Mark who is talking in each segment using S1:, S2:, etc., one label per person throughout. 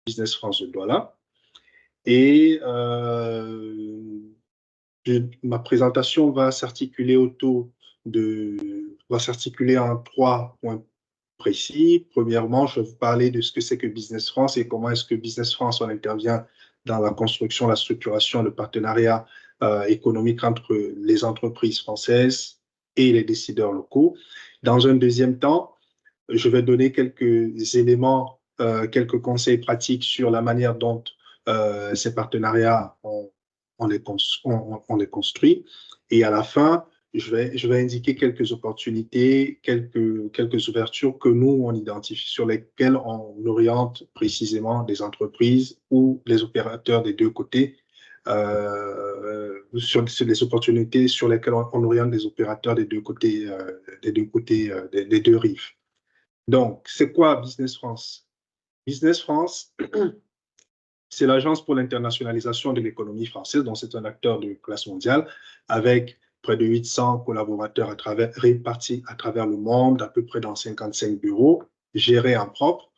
S1: Business France de Douala. Et ma présentation va s'articuler en 3 points précis. Premièrement, je vais vous parler de ce que c'est que Business France et comment est-ce que Business France on intervient dans la construction, la structuration, le partenariat économique entre les entreprises françaises et les décideurs locaux. Dans un deuxième temps, je vais donner quelques éléments, quelques conseils pratiques sur la manière dont ces partenariats on les construit. Et à la fin, je vais indiquer quelques opportunités, quelques ouvertures que nous, on identifie, sur lesquelles on oriente précisément des entreprises ou les opérateurs des deux côtés, sur les opportunités sur lesquelles on oriente des opérateurs des deux côtés, des deux rives. Donc, c'est quoi Business France? Business France, c'est l'Agence pour l'internationalisation de l'économie française, donc c'est un acteur de classe mondiale avec près de 800 collaborateurs répartis à travers le monde, à peu près dans 55 bureaux, gérés en propre,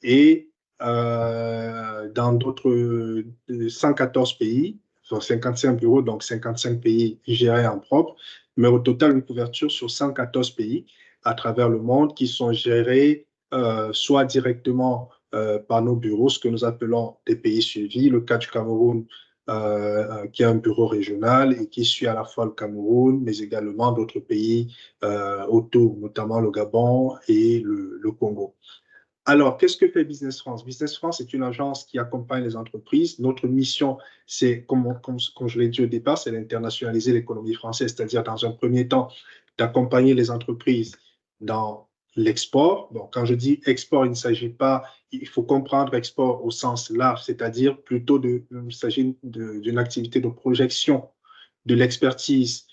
S1: et dans d'autres 114 pays, sur 55 bureaux, donc 55 pays gérés en propre, mais au total une couverture sur 114 pays à travers le monde qui sont gérés soit directement par nos bureaux, ce que nous appelons des pays suivis. Le cas du Cameroun, qui a un bureau régional et qui suit à la fois le Cameroun, mais également d'autres pays autour, notamment le Gabon et le Congo. Alors, qu'est-ce que fait Business France? Business France est une agence qui accompagne les entreprises. Notre mission, c'est, comme je l'ai dit au départ, c'est d'internationaliser l'économie française, c'est-à-dire dans un premier temps, d'accompagner les entreprises dans l'export. Bon, quand je dis export, il faut comprendre export au sens large, c'est-à-dire plutôt il s'agit d'une activité de projection de l'expertise,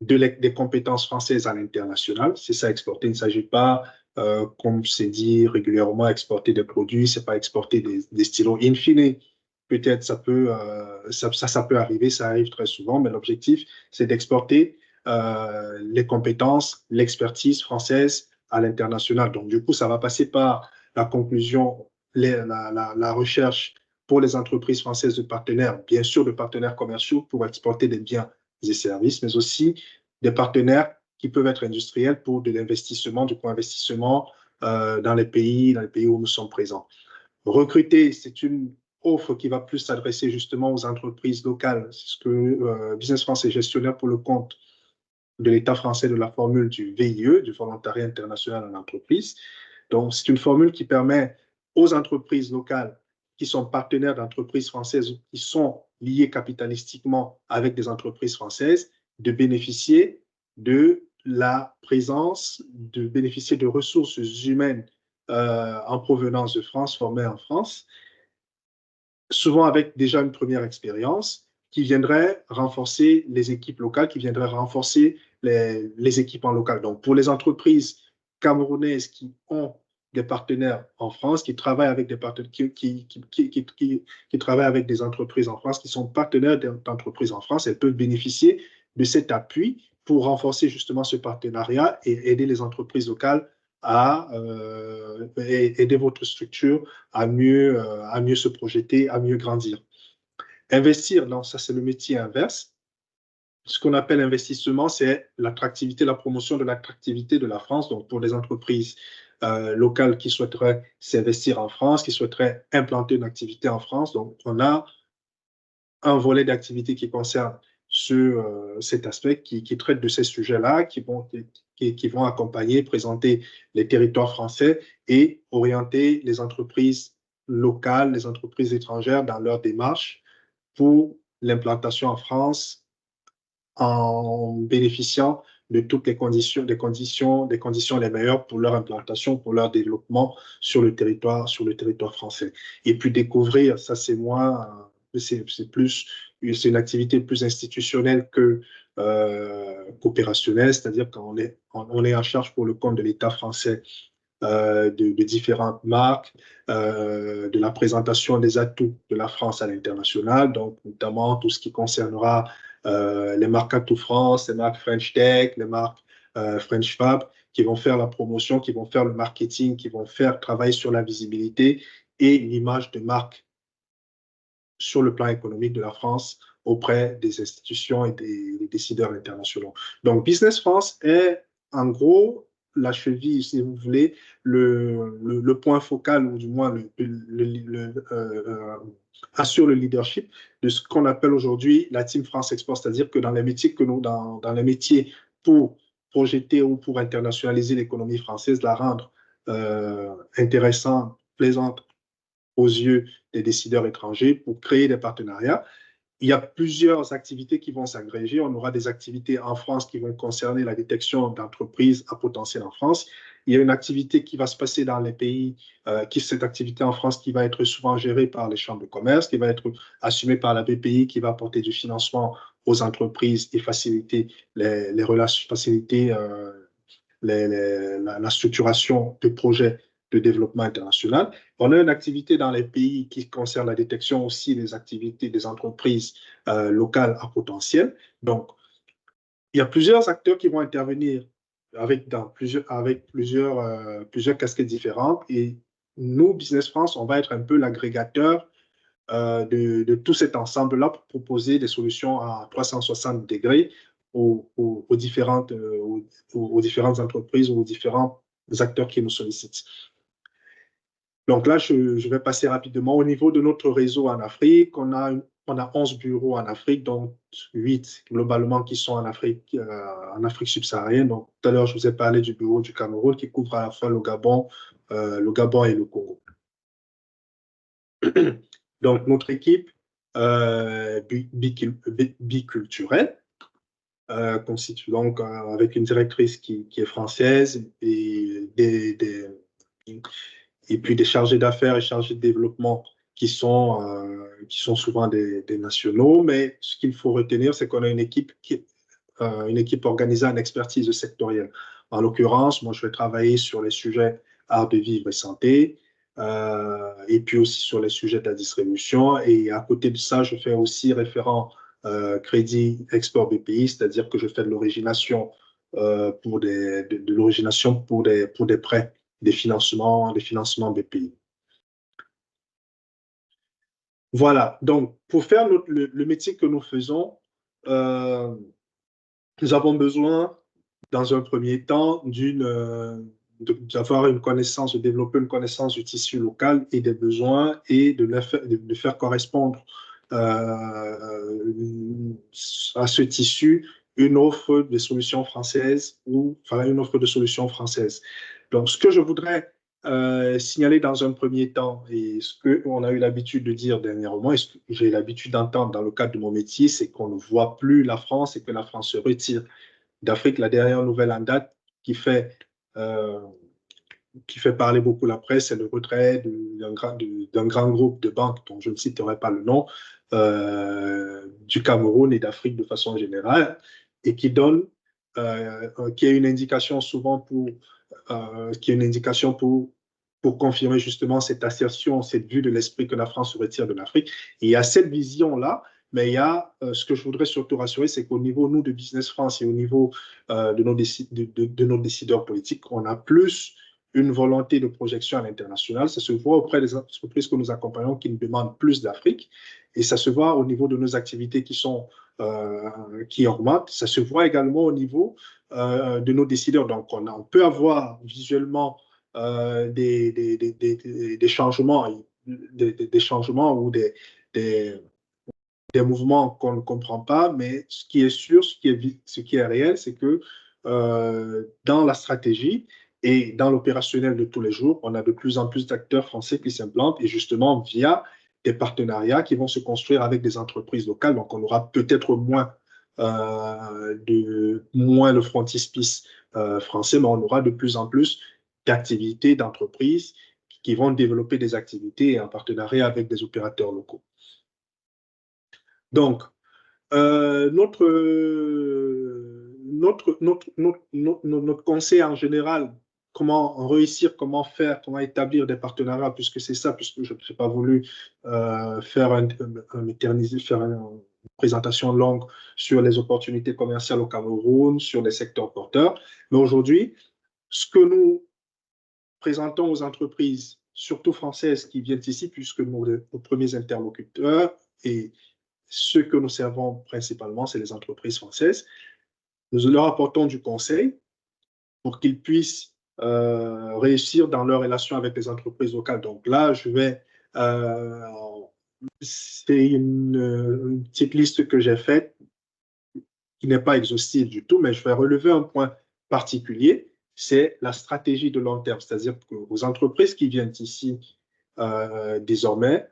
S1: des compétences françaises à l'international. C'est ça, exporter. Il ne s'agit pas, comme c'est dit régulièrement, exporter des produits, c'est pas exporter des stylos. In fine, peut-être ça peut arriver, ça arrive très souvent, mais l'objectif, c'est d'exporter les compétences, l'expertise française à l'international. Donc, du coup, ça va passer par la conclusion, la recherche pour les entreprises françaises de partenaires, bien sûr de partenaires commerciaux pour exporter des biens et services, mais aussi des partenaires qui peuvent être industriels pour de l'investissement, du co-investissement dans les pays où nous sommes présents. Recruter, c'est une offre qui va plus s'adresser justement aux entreprises locales. C'est ce que Business France est gestionnaire pour le compte de l'État français de la formule du VIE, du Volontariat international en entreprise. Donc, c'est une formule qui permet aux entreprises locales qui sont partenaires d'entreprises françaises ou qui sont liées capitalistiquement avec des entreprises françaises de bénéficier de la présence, de bénéficier de ressources humaines en provenance de France, formées en France, souvent avec déjà une première expérience qui viendrait renforcer les équipes locales, qui viendrait renforcer les équipes en local. Donc, pour les entreprises camerounaises qui ont des partenaires en France, qui travaillent avec des partenaires, qui travaillent avec des entreprises en France, qui sont partenaires d'entreprises en France, elles peuvent bénéficier de cet appui pour renforcer justement ce partenariat et aider les entreprises locales à aider votre structure à mieux se projeter, à mieux grandir. Investir, non, ça c'est le métier inverse. Ce qu'on appelle investissement, c'est l'attractivité, la promotion de l'attractivité de la France. Donc, pour les entreprises locales qui souhaiteraient s'investir en France, qui souhaiteraient implanter une activité en France. Donc, on a un volet d'activité qui concerne cet aspect, qui traite de ces sujets-là, qui vont accompagner, présenter les territoires français et orienter les entreprises locales, les entreprises étrangères dans leur démarche pour l'implantation en France en bénéficiant de toutes les conditions, des conditions les meilleures pour leur implantation, pour leur développement sur le territoire français. Et puis découvrir, ça c'est moins, c'est une activité plus institutionnelle qu'opérationnelle, c'est-à-dire qu'on est en charge pour le compte de l'État français de différentes marques, de la présentation des atouts de la France à l'international, donc notamment tout ce qui concernera les marques Atout France, les marques French Tech, les marques French Fab, qui vont faire la promotion, qui vont faire le marketing, qui vont faire travailler sur la visibilité et l'image de marque sur le plan économique de la France auprès des institutions et des décideurs internationaux. Donc, Business France est en gros la cheville, si vous voulez, le point focal, ou du moins assure le leadership de ce qu'on appelle aujourd'hui la Team France Export, c'est-à-dire que dans les métiers dans les métiers pour projeter ou pour internationaliser l'économie française, la rendre intéressante, plaisante aux yeux des décideurs étrangers, pour créer des partenariats. Il y a plusieurs activités qui vont s'agréger. On aura des activités en France qui vont concerner la détection d'entreprises à potentiel en France. Il y a une activité qui va se passer dans les pays, cette activité en France qui va être souvent gérée par les chambres de commerce, qui va être assumée par la BPI, qui va apporter du financement aux entreprises et faciliter les relations, faciliter la structuration de projets de développement international. On a une activité dans les pays qui concerne la détection aussi des activités des entreprises locales à potentiel. Donc, il y a plusieurs acteurs qui vont intervenir avec plusieurs casquettes différentes. Et nous, Business France, on va être un peu l'agrégateur de tout cet ensemble-là pour proposer des solutions à 360 degrés aux différentes entreprises ou aux différents acteurs qui nous sollicitent. Donc là, je vais passer rapidement. Au niveau de notre réseau en Afrique, on a 11 bureaux en Afrique, dont 8 globalement qui sont en Afrique subsaharienne. Donc tout à l'heure, je vous ai parlé du bureau du Cameroun qui couvre à la fois le Gabon et le Congo. Donc notre équipe biculturelle constitue donc avec une directrice qui est française et puis des chargés d'affaires et chargés de développement qui sont souvent des nationaux. Mais ce qu'il faut retenir, c'est qu'on a une équipe organisée en expertise sectorielle. En l'occurrence, moi, je vais travailler sur les sujets art de vivre et santé, et puis aussi sur les sujets de la distribution. Et à côté de ça, je fais aussi référent crédit export BPI, c'est-à-dire que je fais de l'origination de l'origination pour des prêts, des financements BPI. Voilà, donc pour faire le métier que nous faisons, nous avons besoin, dans un premier temps, d'avoir une connaissance, de développer une connaissance du tissu local et des besoins et de faire correspondre à ce tissu une offre de solutions françaises une offre de solutions françaises. Donc, ce que je voudrais signaler dans un premier temps, et ce qu'on a eu l'habitude de dire dernièrement, et ce que j'ai l'habitude d'entendre dans le cadre de mon métier, c'est qu'on ne voit plus la France et que la France se retire d'Afrique. La dernière nouvelle en date qui fait parler beaucoup la presse, c'est le retrait d'un grand groupe de banques, dont je ne citerai pas le nom, du Cameroun et d'Afrique de façon générale, et qui est une indication souvent pour confirmer justement cette assertion, cette vue de l'esprit que la France se retire de l'Afrique. Et il y a cette vision-là, mais il y a ce que je voudrais surtout rassurer, c'est qu'au niveau, nous, de Business France et au niveau de nos décideurs politiques, on a plus une volonté de projection à l'international. Ça se voit auprès des entreprises que nous accompagnons qui nous demandent plus d'Afrique, et ça se voit au niveau de nos activités qui augmentent. Ça se voit également au niveau de nos décideurs. Donc, on peut avoir visuellement des changements ou des mouvements qu'on ne comprend pas, mais ce qui est sûr, ce qui est réel, c'est que dans la stratégie et dans l'opérationnel de tous les jours, on a de plus en plus d'acteurs français qui s'implantent, et justement via des partenariats qui vont se construire avec des entreprises locales. Donc, on aura peut-être moins le frontispice français, mais on aura de plus en plus d'activités, d'entreprises qui vont développer des activités en partenariat avec des opérateurs locaux. Donc, notre conseil en général, comment réussir, comment établir des partenariats, puisque c'est ça, puisque je n'ai pas voulu faire une présentation longue sur les opportunités commerciales au Cameroun, sur les secteurs porteurs. Mais aujourd'hui, ce que nous présentons aux entreprises surtout françaises, qui viennent ici, puisque nos premiers interlocuteurs et ceux que nous servons principalement, c'est les entreprises françaises. Nous leur apportons du conseil pour qu'ils puissent réussir dans leur relation avec les entreprises locales. Donc là, c'est une petite liste que j'ai faite qui n'est pas exhaustive du tout, mais je vais relever un point particulier, c'est la stratégie de long terme. C'est-à-dire que aux entreprises qui viennent ici désormais,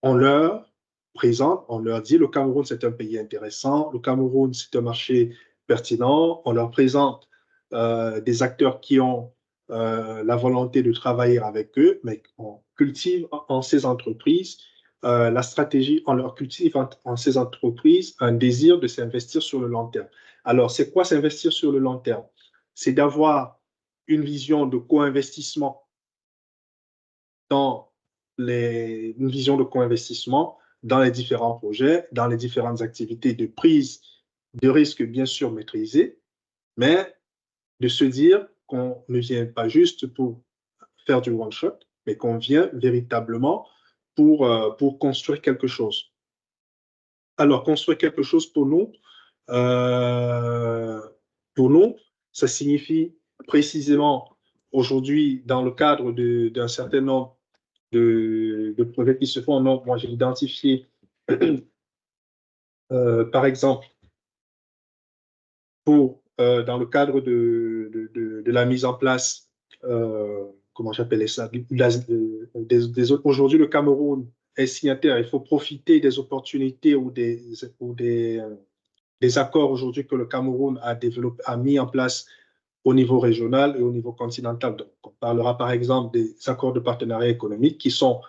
S1: on leur présente, on leur dit le Cameroun, c'est un pays intéressant, le Cameroun, c'est un marché pertinent, on leur présente des acteurs qui ont la volonté de travailler avec eux, mais on cultive en ces entreprises la stratégie, on leur cultive en ces entreprises un désir de s'investir sur le long terme. Alors, c'est quoi s'investir sur le long terme? C'est d'avoir une vision de co-investissement une vision de co-investissement dans les différents projets, dans les différentes activités de prise de risque, bien sûr maîtrisées, mais de se dire qu'on ne vient pas juste pour faire du one-shot, mais qu'on vient véritablement pour construire quelque chose. Alors, construire quelque chose euh, pour nous, ça signifie précisément aujourd'hui, dans le cadre d'un certain nombre de projets qui se font. Donc, moi, j'ai identifié, par exemple, dans le cadre de la mise en place, comment j'appelle ça, aujourd'hui, le Cameroun est signataire. Il faut profiter des opportunités ou des accords aujourd'hui que le Cameroun a mis en place au niveau régional et au niveau continental. Donc, on parlera par exemple des accords de partenariat économique qui sont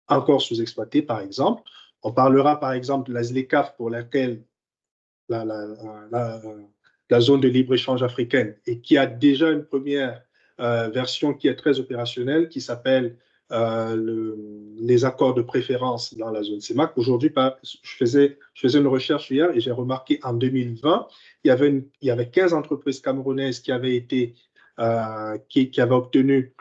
S1: encore sous-exploités, par exemple. On parlera par exemple de la ZLECAf pour laquelle la zone de libre-échange africaine et qui a déjà une première version qui est très opérationnelle, qui s'appelle les accords de préférence dans la zone CEMAC. Aujourd'hui, je faisais une recherche hier et j'ai remarqué en 2020, il y avait 15 entreprises camerounaises qui avaient obtenu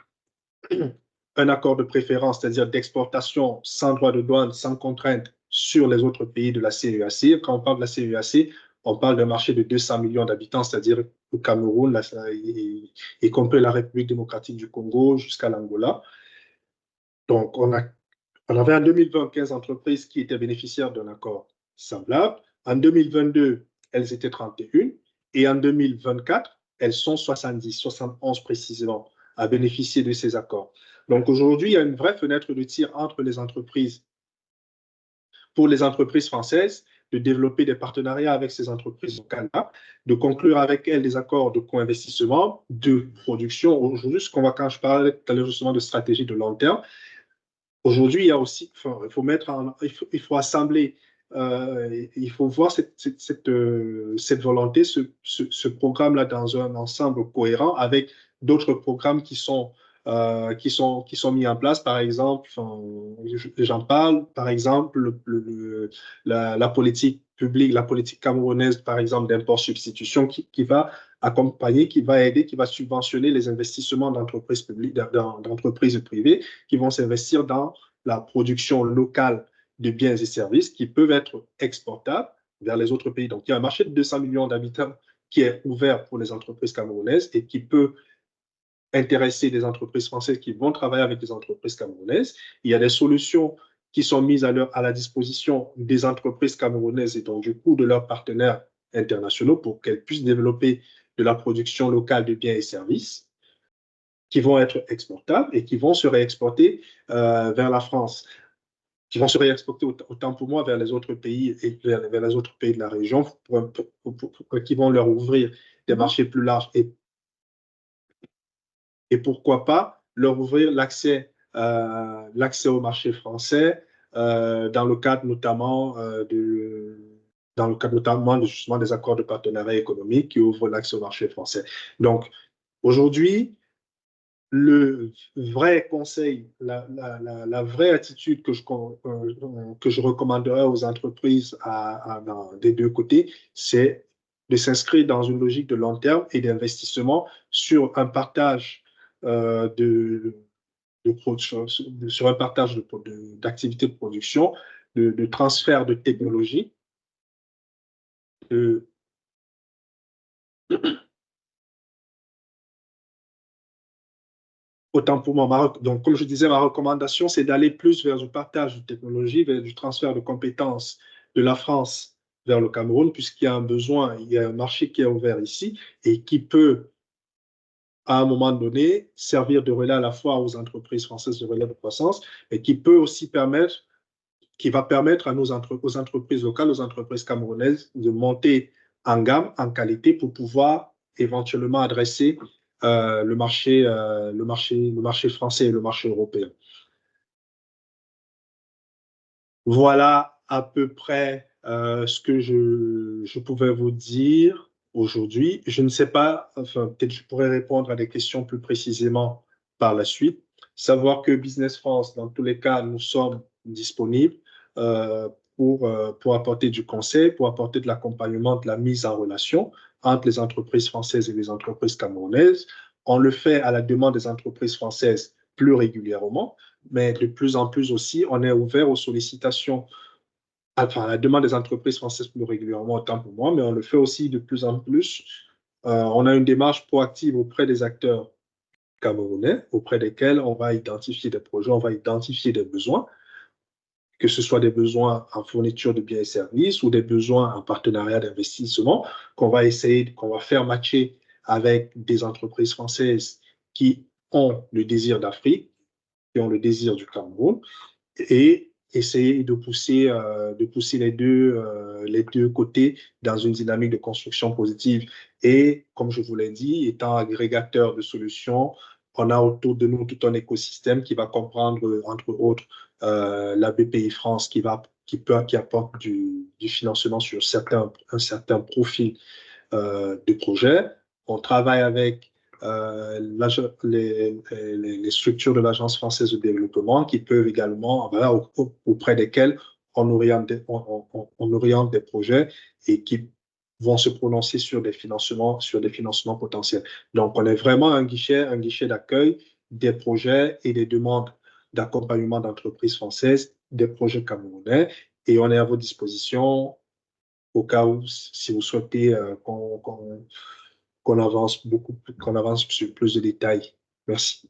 S1: un accord de préférence, c'est-à-dire d'exportation sans droit de douane, sans contrainte sur les autres pays de la CEEAC. Quand on parle de la CEEAC, on parle d'un marché de 200 millions d'habitants, c'est-à-dire le Cameroun, y compris la République démocratique du Congo jusqu'à l'Angola. Donc, on avait en 2020 15 entreprises qui étaient bénéficiaires d'un accord semblable. En 2022, elles étaient 31 et en 2024, elles sont 71 précisément à bénéficier de ces accords. Donc aujourd'hui, il y a une vraie fenêtre de tir entre les entreprises, pour les entreprises françaises, de développer des partenariats avec ces entreprises locales-là, de conclure avec elles des accords de co-investissement, de production. Aujourd'hui, quand je parlais tout à l'heure justement de stratégie de long terme, aujourd'hui, il y a aussi, il faut assembler, il faut voir cette volonté, ce programme-là dans un ensemble cohérent avec d'autres programmes qui sont mis en place. Par exemple, j'en parle, par exemple, la politique publique, la politique camerounaise, par exemple, d'import-substitution qui va accompagner, qui va aider, qui va subventionner les investissements d'entreprises publiques, d'entreprises privées qui vont s'investir dans la production locale de biens et services qui peuvent être exportables vers les autres pays. Donc, il y a un marché de 200 millions d'habitants qui est ouvert pour les entreprises camerounaises et qui peut intéresser des entreprises françaises qui vont travailler avec des entreprises camerounaises. Il y a des solutions qui sont mises à la disposition des entreprises camerounaises et donc du coup de leurs partenaires internationaux pour qu'elles puissent développer de la production locale de biens et services qui vont être exportables et qui vont se réexporter vers la France, qui vont se réexporter autant pour moi vers les autres pays et vers les autres pays de la région qui vont leur ouvrir des marchés plus larges et pourquoi pas leur ouvrir l'accès au marché français dans le cadre notamment justement des accords de partenariat économique qui ouvrent l'accès au marché français. Donc aujourd'hui, le vrai conseil, la vraie attitude que je recommanderais aux entreprises des deux côtés, c'est de s'inscrire dans une logique de long terme et d'investissement sur un partage sur un partage d'activités de production, de transfert de technologie, autant pour moi, donc comme je disais, ma recommandation, c'est d'aller plus vers du partage de technologie, vers du transfert de compétences de la France vers le Cameroun, puisqu'il y a un besoin, il y a un marché qui est ouvert ici et qui peut, à un moment donné, servir de relais à la fois aux entreprises françaises de relais de croissance, mais qui peut aussi qui va permettre aux entreprises locales, aux entreprises camerounaises de monter en gamme, en qualité, pour pouvoir éventuellement adresser le marché français et le marché européen. Voilà à peu près ce que je pouvais vous dire aujourd'hui. Je ne sais pas, enfin, peut-être je pourrais répondre à des questions plus précisément par la suite. Savoir que Business France, dans tous les cas, nous sommes disponibles pour apporter du conseil, pour apporter de l'accompagnement, de la mise en relation entre les entreprises françaises et les entreprises camerounaises. On le fait à la demande des entreprises françaises plus régulièrement, mais de plus en plus aussi, on est ouvert aux sollicitations, enfin, à la demande des entreprises françaises plus régulièrement, autant pour moi, mais on le fait aussi de plus en plus. On a une démarche proactive auprès des acteurs camerounais, auprès desquels on va identifier des projets, on va identifier des besoins, que ce soit des besoins en fourniture de biens et services ou des besoins en partenariat d'investissement, qu'on va faire matcher avec des entreprises françaises qui ont le désir d'Afrique, qui ont le désir du Cameroun, et essayer de pousser les deux côtés dans une dynamique de construction positive. Et comme je vous l'ai dit, étant agrégateur de solutions, on a autour de nous tout un écosystème qui va comprendre, entre autres, la BPI France qui apporte du financement sur un certain profil de projet. On travaille avec les structures de l'Agence française de développement qui peuvent également, auprès desquelles on oriente des projets et qui vont se prononcer sur des financements potentiels. Donc, on est vraiment un guichet d'accueil des projets et des demandes d'accompagnement d'entreprises françaises, des projets camerounais, et on est à votre disposition au cas où, si vous souhaitez qu'on avance sur plus de détails. Merci.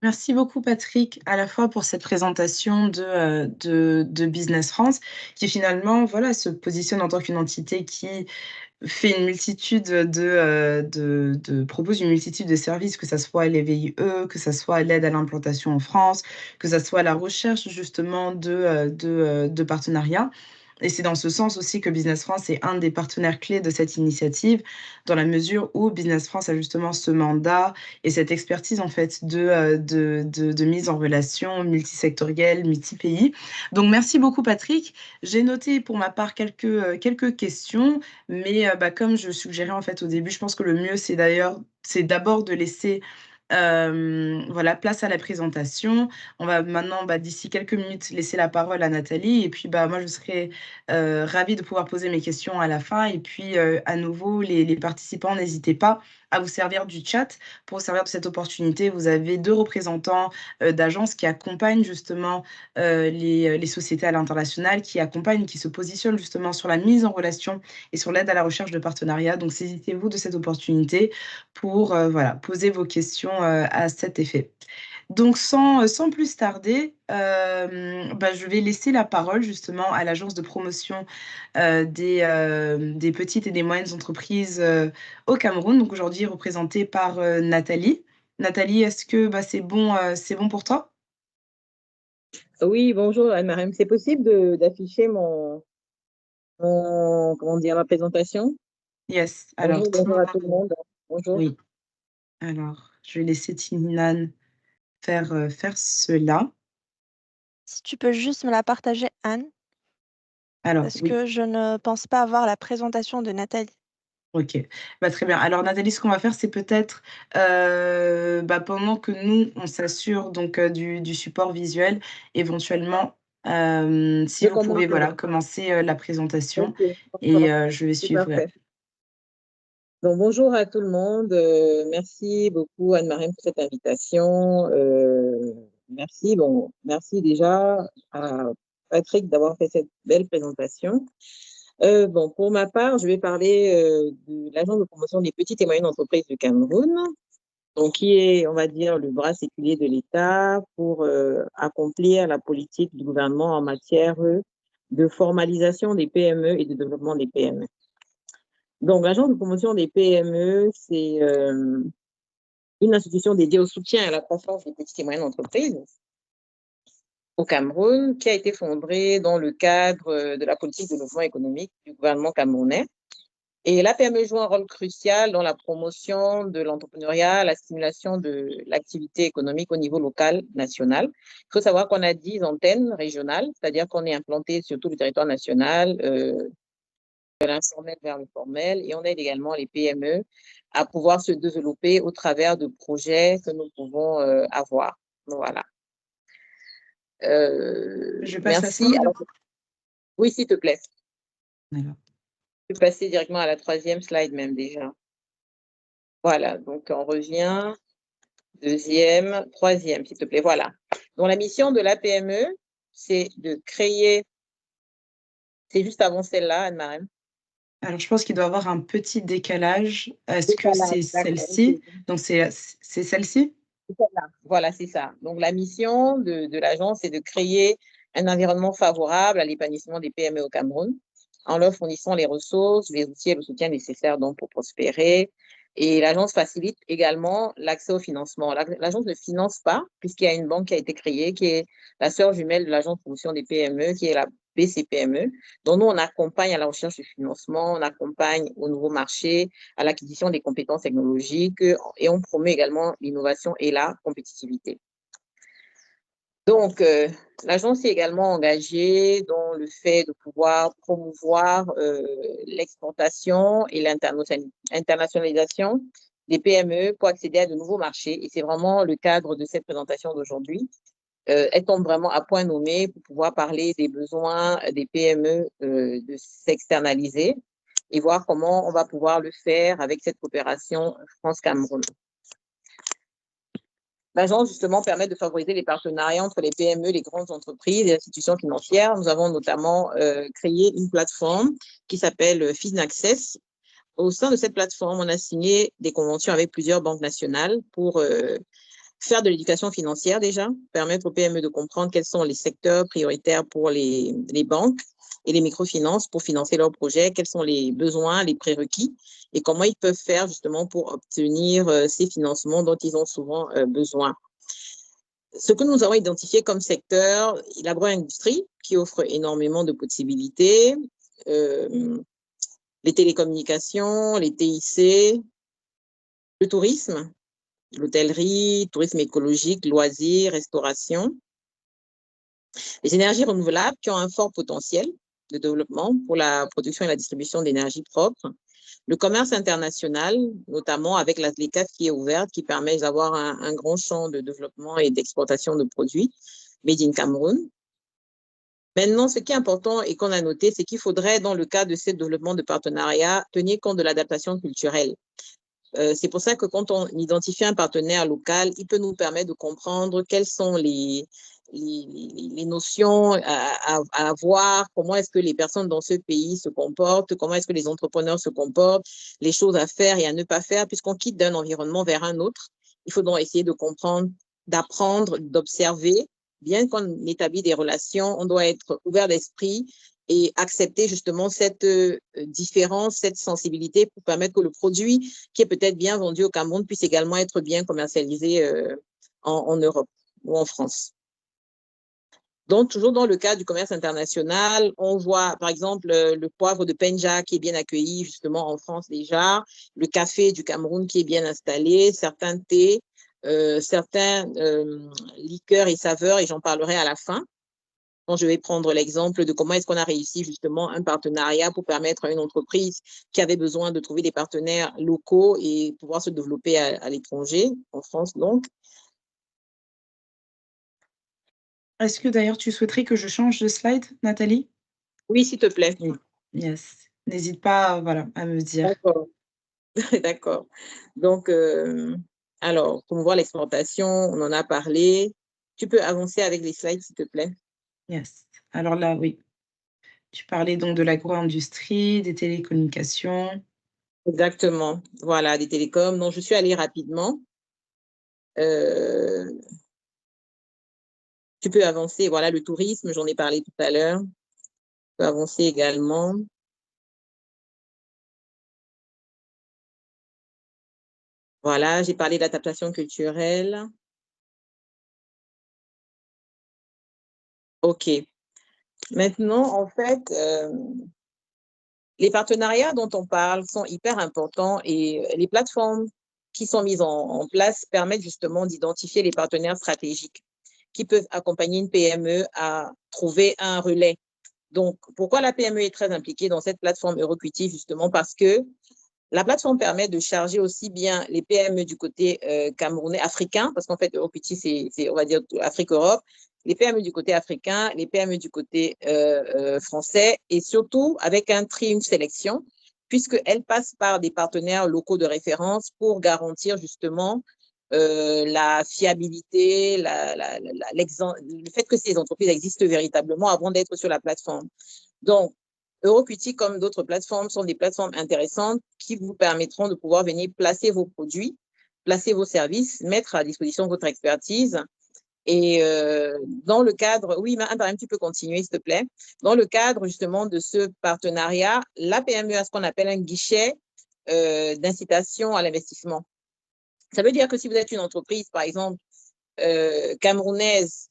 S2: Merci beaucoup, Patrick, à la fois pour cette présentation de Business France, qui finalement, voilà, se positionne en tant qu'une entité qui fait une multitude propose une multitude de services, que ça soit les VIE, que ça soit l'aide à l'implantation en France, que ça soit la recherche justement de partenariats. Et c'est dans ce sens aussi que Business France est un des partenaires clés de cette initiative, dans la mesure où Business France a justement ce mandat et cette expertise en fait de mise en relation multisectorielle, multi-pays. Donc merci beaucoup, Patrick. J'ai noté pour ma part quelques questions, mais comme je suggérais en fait au début, je pense que le mieux c'est d'abord de laisser voilà, place à la présentation. On va maintenant, d'ici quelques minutes, laisser la parole à Nathalie. Et puis, moi, je serai ravie de pouvoir poser mes questions à la fin. Et puis, à nouveau, les participants, n'hésitez pas à vous servir du chat. Pour vous servir de cette opportunité, vous avez 2 représentants d'agences qui accompagnent justement les sociétés à l'international, qui accompagnent, qui se positionnent justement sur la mise en relation et sur l'aide à la recherche de partenariats. Donc, saisissez-vous de cette opportunité pour voilà, poser vos questions à cet effet. Donc, sans plus tarder, je vais laisser la parole justement à l'agence de promotion des petites et des moyennes entreprises au Cameroun, donc aujourd'hui représentée par Nathalie. Nathalie, est-ce que c'est bon pour toi?
S3: Oui, bonjour Anne-Mariam. C'est possible d'afficher comment dire, ma présentation?
S2: Yes. Alors,
S3: Bonjour à tout le monde. Bonjour.
S2: oui. Alors, je vais laisser Tininan faire cela.
S4: Si tu peux juste me la partager, Anne,
S2: Alors,
S4: parce
S2: oui.
S4: que je ne pense pas avoir la présentation de Nathalie.
S2: Ok, très bien. Alors Nathalie, ce qu'on va faire, c'est peut-être pendant que nous, on s'assure donc du support visuel, éventuellement, si vous pouvez commencer la présentation,
S3: Okay.
S2: et je vais
S3: C'est
S2: suivre.
S3: parfait. Donc, bonjour à tout le monde. Merci beaucoup, Anne-Marie, pour cette invitation. Merci déjà à Patrick d'avoir fait cette belle présentation. Pour ma part, je vais parler de l'Agence de promotion des petites et moyennes entreprises du Cameroun, donc qui est, on va dire, le bras séculier de l'État pour accomplir la politique du gouvernement en matière de formalisation des PME et de développement des PME. Donc, l'Agence de promotion des PME, c'est une institution dédiée au soutien à la croissance des petites et moyennes entreprises au Cameroun, qui a été fondée dans le cadre de la politique de développement économique du gouvernement camerounais. Et la PME joue un rôle crucial dans la promotion de l'entrepreneuriat, la stimulation de l'activité économique au niveau local, national. Il faut savoir qu'on a 10 antennes régionales, c'est-à-dire qu'on est implanté sur tout le territoire national, de l'informel vers le formel, et on aide également les PME à pouvoir se développer au travers de projets que nous pouvons avoir. Voilà.
S2: Je passe la
S3: Merci.
S2: slide.
S3: Alors, oui, s'il te plaît.
S2: Alors.
S3: Je vais passer directement à la 3e slide même déjà. Voilà, donc on revient. 2e, 3e, s'il te plaît. Voilà. Donc la mission de la PME, c'est de créer. C'est juste avant celle-là, Anne-Marie.
S2: Alors, je pense qu'il doit y avoir un petit décalage. Est-ce que c'est celle-ci? Donc, c'est celle-ci?
S3: Voilà, c'est ça. Donc, la mission de l'agence, c'est de créer un environnement favorable à l'épanouissement des PME au Cameroun, en leur fournissant les ressources, les outils et le soutien nécessaires donc, pour prospérer. Et l'agence facilite également l'accès au financement. L'agence ne finance pas, puisqu'il y a une banque qui a été créée, qui est la sœur jumelle de l'agence de promotion des PME, qui est la BCPME. Donc, nous, on accompagne à la recherche de financement, on accompagne au nouveau marché, à l'acquisition des compétences technologiques et on promeut également l'innovation et la compétitivité. Donc, l'agence est également engagée dans le fait de pouvoir promouvoir l'exportation et l'internationalisation des PME pour accéder à de nouveaux marchés. Et c'est vraiment le cadre de cette présentation d'aujourd'hui. Elle tombe vraiment à point nommé pour pouvoir parler des besoins des PME de s'externaliser et voir comment on va pouvoir le faire avec cette coopération France-Cameroun. L'agence, justement, permet de favoriser les partenariats entre les PME, les grandes entreprises et les institutions financières. Nous avons notamment créé une plateforme qui s'appelle FinAccess. Au sein de cette plateforme, on a signé des conventions avec plusieurs banques nationales pour faire de l'éducation financière déjà, permettre aux PME de comprendre quels sont les secteurs prioritaires pour les banques et les microfinances pour financer leurs projets, quels sont les besoins, les prérequis et comment ils peuvent faire justement pour obtenir ces financements dont ils ont souvent besoin. Ce que nous avons identifié comme secteur, l'agro-industrie qui offre énormément de possibilités, les télécommunications, les TIC, le tourisme, l'hôtellerie, tourisme écologique, loisirs, restauration. Les énergies renouvelables qui ont un fort potentiel de développement pour la production et la distribution d'énergie propre. Le commerce international, notamment avec l'ASLECAF qui est ouverte, qui permet d'avoir un grand champ de développement et d'exportation de produits made in Cameroun. Maintenant, ce qui est important et qu'on a noté, c'est qu'il faudrait, dans le cadre de ce développement de partenariat, tenir compte de l'adaptation culturelle. C'est pour ça que quand on identifie un partenaire local, il peut nous permettre de comprendre quelles sont les notions à avoir, comment est-ce que les personnes dans ce pays se comportent, comment est-ce que les entrepreneurs se comportent, les choses à faire et à ne pas faire, puisqu'on quitte d'un environnement vers un autre. Il faut donc essayer de comprendre, d'apprendre, d'observer. Bien qu'on établit des relations, on doit être ouvert d'esprit et accepter justement cette différence, cette sensibilité pour permettre que le produit qui est peut-être bien vendu au Cameroun puisse également être bien commercialisé en Europe ou en France. Donc, toujours dans le cadre du commerce international, on voit par exemple le poivre de Penja qui est bien accueilli justement en France déjà, le café du Cameroun qui est bien installé, certains thés, certains liqueurs et saveurs, et j'en parlerai à la fin. Donc, je vais prendre l'exemple de comment est-ce qu'on a réussi justement un partenariat pour permettre à une entreprise qui avait besoin de trouver des partenaires locaux et pouvoir se développer à l'étranger, en France donc.
S2: Est-ce que d'ailleurs tu souhaiterais que je change de slide, Nathalie?
S3: Oui, s'il te plaît.
S2: Oui. Yes. N'hésite pas, voilà, à me dire.
S3: D'accord. D'accord. Donc, alors, promouvoir l'exportation, on en a parlé. Tu peux avancer avec les slides, s'il te plaît.
S2: Yes. Alors là, oui. Tu parlais donc de l'agro-industrie, des télécommunications.
S3: Exactement. Voilà, des télécoms. Donc, je suis allée rapidement. Tu peux avancer. Voilà, le tourisme, j'en ai parlé tout à l'heure. Tu peux avancer également. Voilà, j'ai parlé d'adaptation culturelle. OK. Maintenant, en fait, les partenariats dont on parle sont hyper importants et les plateformes qui sont mises en place permettent justement d'identifier les partenaires stratégiques qui peuvent accompagner une PME à trouver un relais. Donc, pourquoi la PME est très impliquée dans cette plateforme Euroquity? Justement parce que la plateforme permet de charger aussi bien les PME du côté camerounais, africain, parce qu'en fait, Euroquity, c'est, on va dire, Afrique-Europe, les PME du côté africain, les PME du côté français, et surtout avec un tri, une sélection, puisqu'elles passent par des partenaires locaux de référence pour garantir justement la fiabilité, le fait que ces entreprises existent véritablement avant d'être sur la plateforme. Donc, Euroquity, comme d'autres plateformes, sont des plateformes intéressantes qui vous permettront de pouvoir venir placer vos produits, placer vos services, mettre à disposition votre expertise. Et dans le cadre, oui, Ibrahim, tu peux continuer, s'il te plaît. Dans le cadre justement de ce partenariat, la PME a ce qu'on appelle un guichet d'incitation à l'investissement. Ça veut dire que si vous êtes une entreprise, par exemple, camerounaise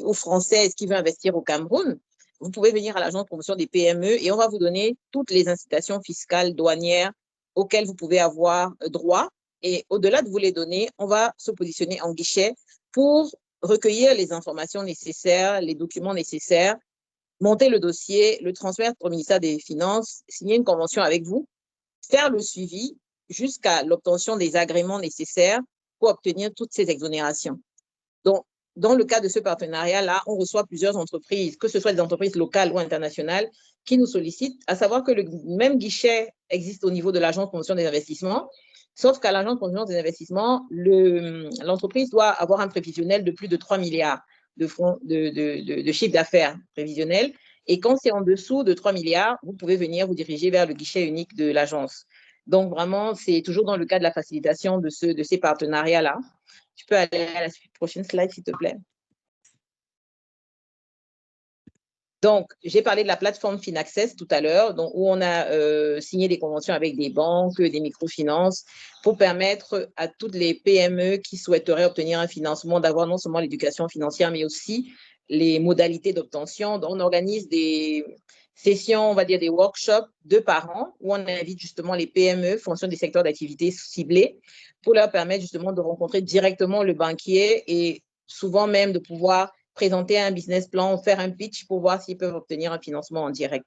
S3: ou française qui veut investir au Cameroun, vous pouvez venir à l'agence de promotion des PME et on va vous donner toutes les incitations fiscales, douanières auxquelles vous pouvez avoir droit. Et au-delà de vous les donner, on va se positionner en guichet pour recueillir les informations nécessaires, les documents nécessaires, monter le dossier, le transmettre au ministère des Finances, signer une convention avec vous, faire le suivi jusqu'à l'obtention des agréments nécessaires pour obtenir toutes ces exonérations. Donc, dans le cas de ce partenariat-là, on reçoit plusieurs entreprises, que ce soit des entreprises locales ou internationales, qui nous sollicitent, à savoir que le même guichet existe au niveau de l'agence de promotion des investissements, sauf qu'à l'agence de promotion des investissements, l'entreprise doit avoir un prévisionnel de plus de 3 milliards de chiffre d'affaires prévisionnel. Et quand c'est en dessous de 3 milliards, vous pouvez venir vous diriger vers le guichet unique de l'agence. Donc, vraiment, c'est toujours dans le cadre de la facilitation de ces partenariats-là. Tu peux aller à la prochaine slide, s'il te plaît. Donc, j'ai parlé de la plateforme Finaccess tout à l'heure, où on a signé des conventions avec des banques, des microfinances, pour permettre à toutes les PME qui souhaiteraient obtenir un financement d'avoir non seulement l'éducation financière, mais aussi les modalités d'obtention. On organise des sessions, on va dire des workshops 2 par an, où on invite justement les PME, fonction des secteurs d'activité ciblés, pour leur permettre justement de rencontrer directement le banquier et souvent même de pouvoir présenter un business plan, faire un pitch pour voir s'ils peuvent obtenir un financement en direct.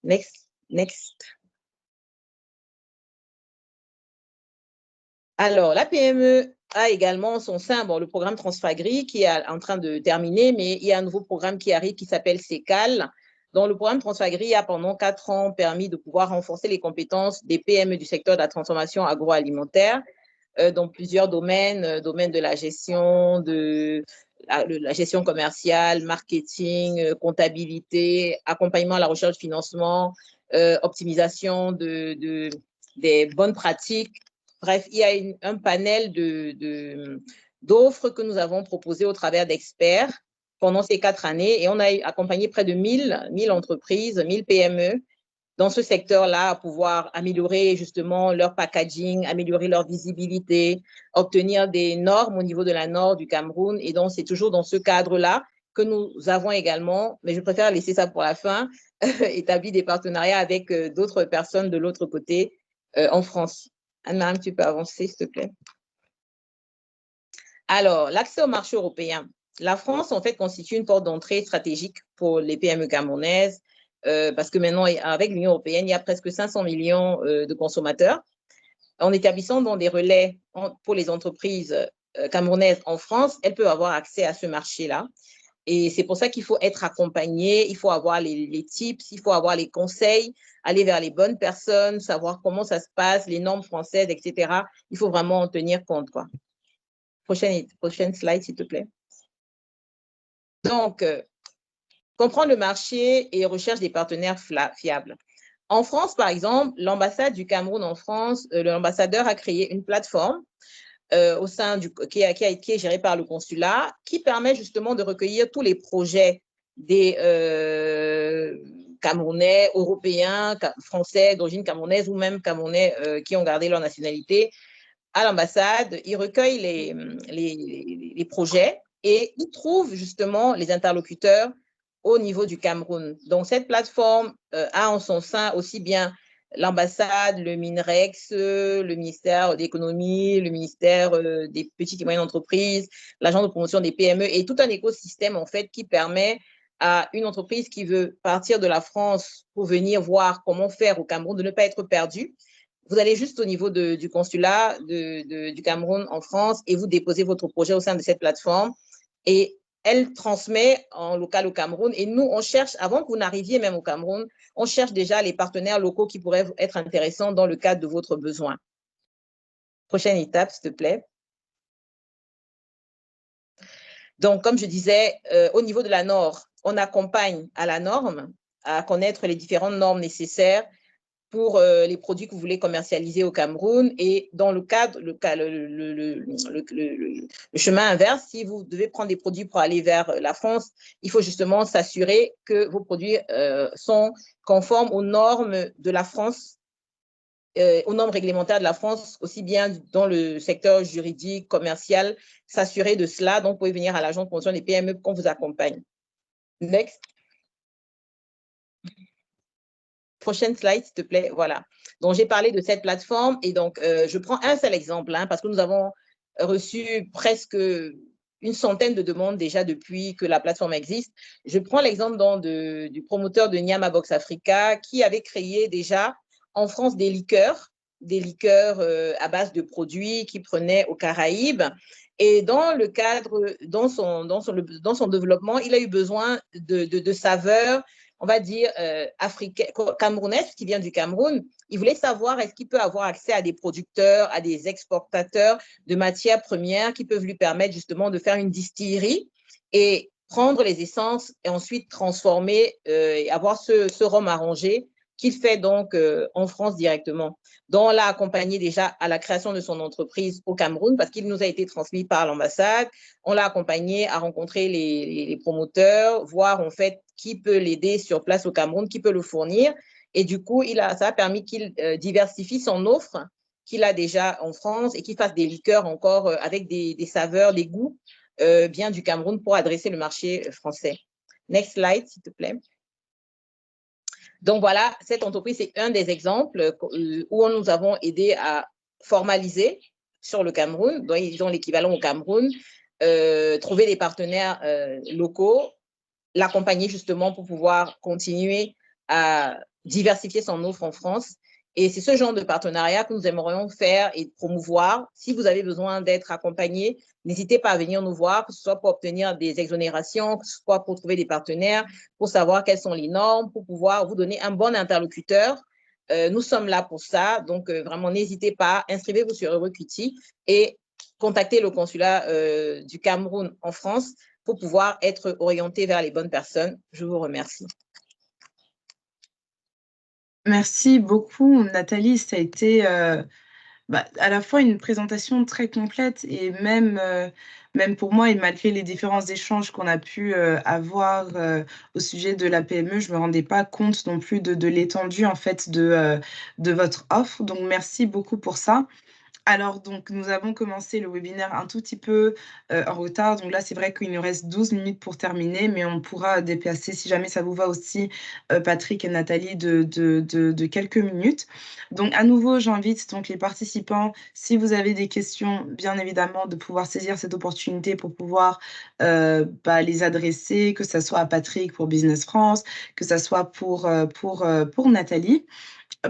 S3: Next. Alors, la PME a également son sein, le programme Transfagri qui est en train de terminer, mais il y a un nouveau programme qui arrive qui s'appelle CECAL. Donc, le programme Transfagri a pendant 4 ans permis de pouvoir renforcer les compétences des PME du secteur de la transformation agroalimentaire dans plusieurs domaines, domaine de la gestion, la gestion commerciale, marketing, comptabilité, accompagnement à la recherche de financement, optimisation des bonnes pratiques. Bref, il y a un panel d'offres que nous avons proposées au travers d'experts pendant ces 4 années et on a accompagné près de 1000 entreprises, 1000 PME dans ce secteur-là à pouvoir améliorer justement leur packaging, améliorer leur visibilité, obtenir des normes au niveau de la Nord du Cameroun. Et donc, c'est toujours dans ce cadre-là que nous avons également, mais je préfère laisser ça pour la fin, établi des partenariats avec d'autres personnes de l'autre côté en France. Anne-Marie, tu peux avancer, s'il te plaît. Alors, l'accès au marché européen. La France, en fait, constitue une porte d'entrée stratégique pour les PME camerounaises parce que maintenant, avec l'Union européenne, il y a presque 500 millions de consommateurs. En établissant dans des relais pour les entreprises camerounaises en France, elles peuvent avoir accès à ce marché-là. Et c'est pour ça qu'il faut être accompagné, il faut avoir les tips, il faut avoir les conseils, aller vers les bonnes personnes, savoir comment ça se passe, les normes françaises, etc. Il faut vraiment en tenir compte, quoi. Prochaine slide, s'il te plaît. Donc, comprendre le marché et recherche des partenaires fiables. En France, par exemple, l'ambassade du Cameroun en France, l'ambassadeur a créé une plateforme au sein qui est gérée par le consulat, qui permet justement de recueillir tous les projets des Camerounais, Européens, Français d'origine camerounaise ou même Camerounais qui ont gardé leur nationalité à l'ambassade. Ils recueillent les projets et ils trouvent justement les interlocuteurs au niveau du Cameroun. Donc, cette plateforme a en son sein aussi bien l'ambassade, le MINREX, le ministère de l'économie, le ministère des petites et moyennes entreprises, l'agence de promotion des PME et tout un écosystème en fait qui permet à une entreprise qui veut partir de la France pour venir voir comment faire au Cameroun de ne pas être perdue. Vous allez juste au niveau du consulat du Cameroun en France et vous déposez votre projet au sein de cette plateforme et elle transmet en local au Cameroun. Et nous, on cherche, avant que vous n'arriviez même au Cameroun, on cherche déjà les partenaires locaux qui pourraient être intéressants dans le cadre de votre besoin. Prochaine étape, s'il te plaît. Donc, comme je disais, au niveau de la norme, on accompagne à la norme, à connaître les différentes normes nécessaires pour les produits que vous voulez commercialiser au Cameroun. Et dans le cadre, le chemin inverse, si vous devez prendre des produits pour aller vers la France, il faut justement s'assurer que vos produits sont conformes aux normes de la France, aux normes réglementaires de la France, aussi bien dans le secteur juridique, commercial, s'assurer de cela. Donc, vous pouvez venir à l'agence de promotion des PME qu'on vous accompagne. Next. Prochaine slide, s'il te plaît. Voilà. Donc, j'ai parlé de cette plateforme et donc, je prends un seul exemple parce que nous avons reçu presque une centaine de demandes déjà depuis que la plateforme existe. Je prends l'exemple du promoteur de Nyama Box Africa qui avait créé déjà en France des liqueurs à base de produits qu'il prenait aux Caraïbes. Et dans le cadre, dans son développement, il a eu besoin de saveurs, on va dire, camerounaise, qui vient du Cameroun. Il voulait savoir est-ce qu'il peut avoir accès à des producteurs, à des exportateurs de matières premières qui peuvent lui permettre justement de faire une distillerie et prendre les essences et ensuite transformer et avoir ce rhum arrangé qu'il fait donc en France directement. Donc, on l'a accompagné déjà à la création de son entreprise au Cameroun parce qu'il nous a été transmis par l'ambassade. On l'a accompagné à rencontrer les promoteurs, voir en fait qui peut l'aider sur place au Cameroun, qui peut le fournir. Et du coup, ça a permis qu'il diversifie son offre qu'il a déjà en France et qu'il fasse des liqueurs encore avec des saveurs, des goûts bien du Cameroun pour adresser le marché français. Next slide, s'il te plaît. Donc voilà, cette entreprise, c'est un des exemples où nous avons aidé à formaliser sur le Cameroun, donc ils ont l'équivalent au Cameroun, trouver des partenaires locaux, l'accompagner justement pour pouvoir continuer à diversifier son offre en France. Et c'est ce genre de partenariat que nous aimerions faire et promouvoir. Si vous avez besoin d'être accompagné, n'hésitez pas à venir nous voir, que ce soit pour obtenir des exonérations, que ce soit pour trouver des partenaires, pour savoir quelles sont les normes, pour pouvoir vous donner un bon interlocuteur. Nous sommes là pour ça. Donc, vraiment, n'hésitez pas, inscrivez-vous sur Euroequity et contactez le consulat du Cameroun en France pour pouvoir être orienté vers les bonnes personnes. Je vous remercie.
S2: Merci beaucoup, Nathalie. Ça a été à la fois une présentation très complète et même pour moi, et malgré les différents échanges qu'on a pu avoir au sujet de la PME, je ne me rendais pas compte non plus de l'étendue en fait de votre offre. Donc, merci beaucoup pour ça. Alors, donc, nous avons commencé le webinaire un tout petit peu en retard. Donc là, c'est vrai qu'il nous reste 12 minutes pour terminer, mais on pourra déplacer, si jamais ça vous va aussi, Patrick et Nathalie, de quelques minutes. Donc, à nouveau, j'invite donc les participants, si vous avez des questions, bien évidemment, de pouvoir saisir cette opportunité pour pouvoir les adresser, que ce soit à Patrick pour Business France, que ce soit pour Nathalie.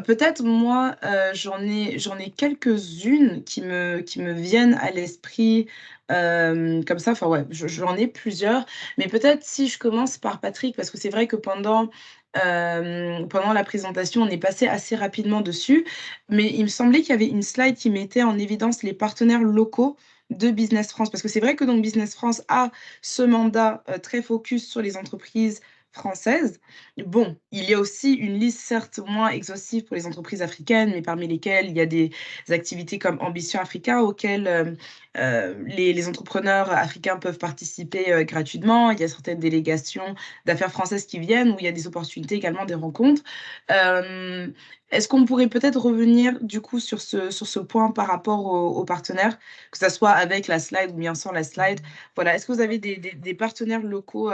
S2: Peut-être moi, j'en ai quelques-unes qui me viennent à l'esprit, comme ça. Enfin ouais, j'en ai plusieurs, mais peut-être si je commence par Patrick, parce que c'est vrai que pendant la présentation, on est passé assez rapidement dessus, mais il me semblait qu'il y avait une slide qui mettait en évidence les partenaires locaux de Business France. Parce que c'est vrai que donc Business France a ce mandat, très focus sur les entreprises françaises. Bon, il y a aussi une liste certes moins exhaustive pour les entreprises africaines, mais parmi lesquelles il y a des activités comme Ambition Africa auxquelles les entrepreneurs africains peuvent participer gratuitement. Il y a certaines délégations d'affaires françaises qui viennent où il y a des opportunités également, des rencontres. Euh, Est-ce qu'on pourrait peut-être revenir du coup sur ce point par rapport aux partenaires, que ce soit avec la slide ou bien sans la slide? Voilà, est-ce que vous avez des partenaires locaux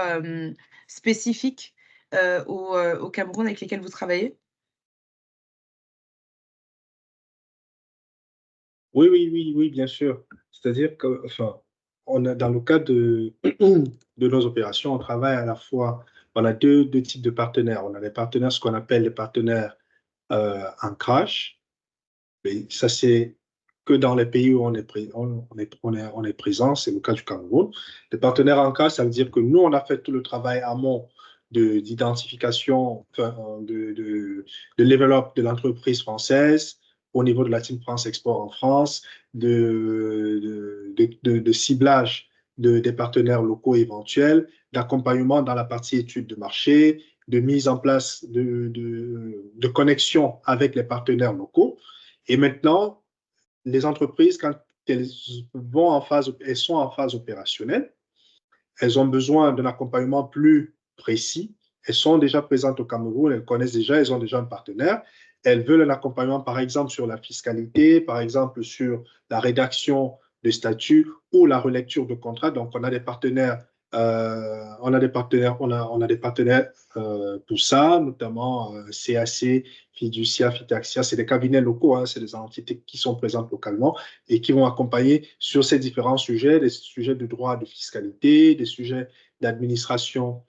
S2: spécifiques au Cameroun avec lesquels vous travaillez?
S1: Oui, oui, oui, oui, bien sûr. C'est-à-dire que, enfin, on a, dans le cadre de nos opérations, on travaille à la fois, on a deux types de partenaires. On a les partenaires, ce qu'on appelle les partenaires ancrage. Et ça, c'est que dans les pays où on est présent, c'est le cas du Cameroun. Les partenaires ancrage, ça veut dire que nous, on a fait tout le travail amont d'identification, enfin, de level-up de l'entreprise française au niveau de la Team France Export en France, de ciblage des partenaires locaux éventuels, d'accompagnement dans la partie études de marché, de mise en place de connexion avec les partenaires locaux. Et maintenant, les entreprises, quand elles elles sont en phase opérationnelle, elles ont besoin d'un accompagnement plus précis. Elles sont déjà présentes au Cameroun, elles connaissent déjà, elles ont déjà un partenaire. Elles veulent un accompagnement, par exemple, sur la fiscalité, par exemple, sur la rédaction de statuts ou la relecture de contrats. Donc, on a des partenaires, on a des partenaires pour ça, notamment CAC, Fiducia, Fitaxia. C'est des cabinets locaux, hein, c'est des entités qui sont présentes localement et qui vont accompagner sur ces différents sujets, des sujets de droit de fiscalité, des sujets d'administration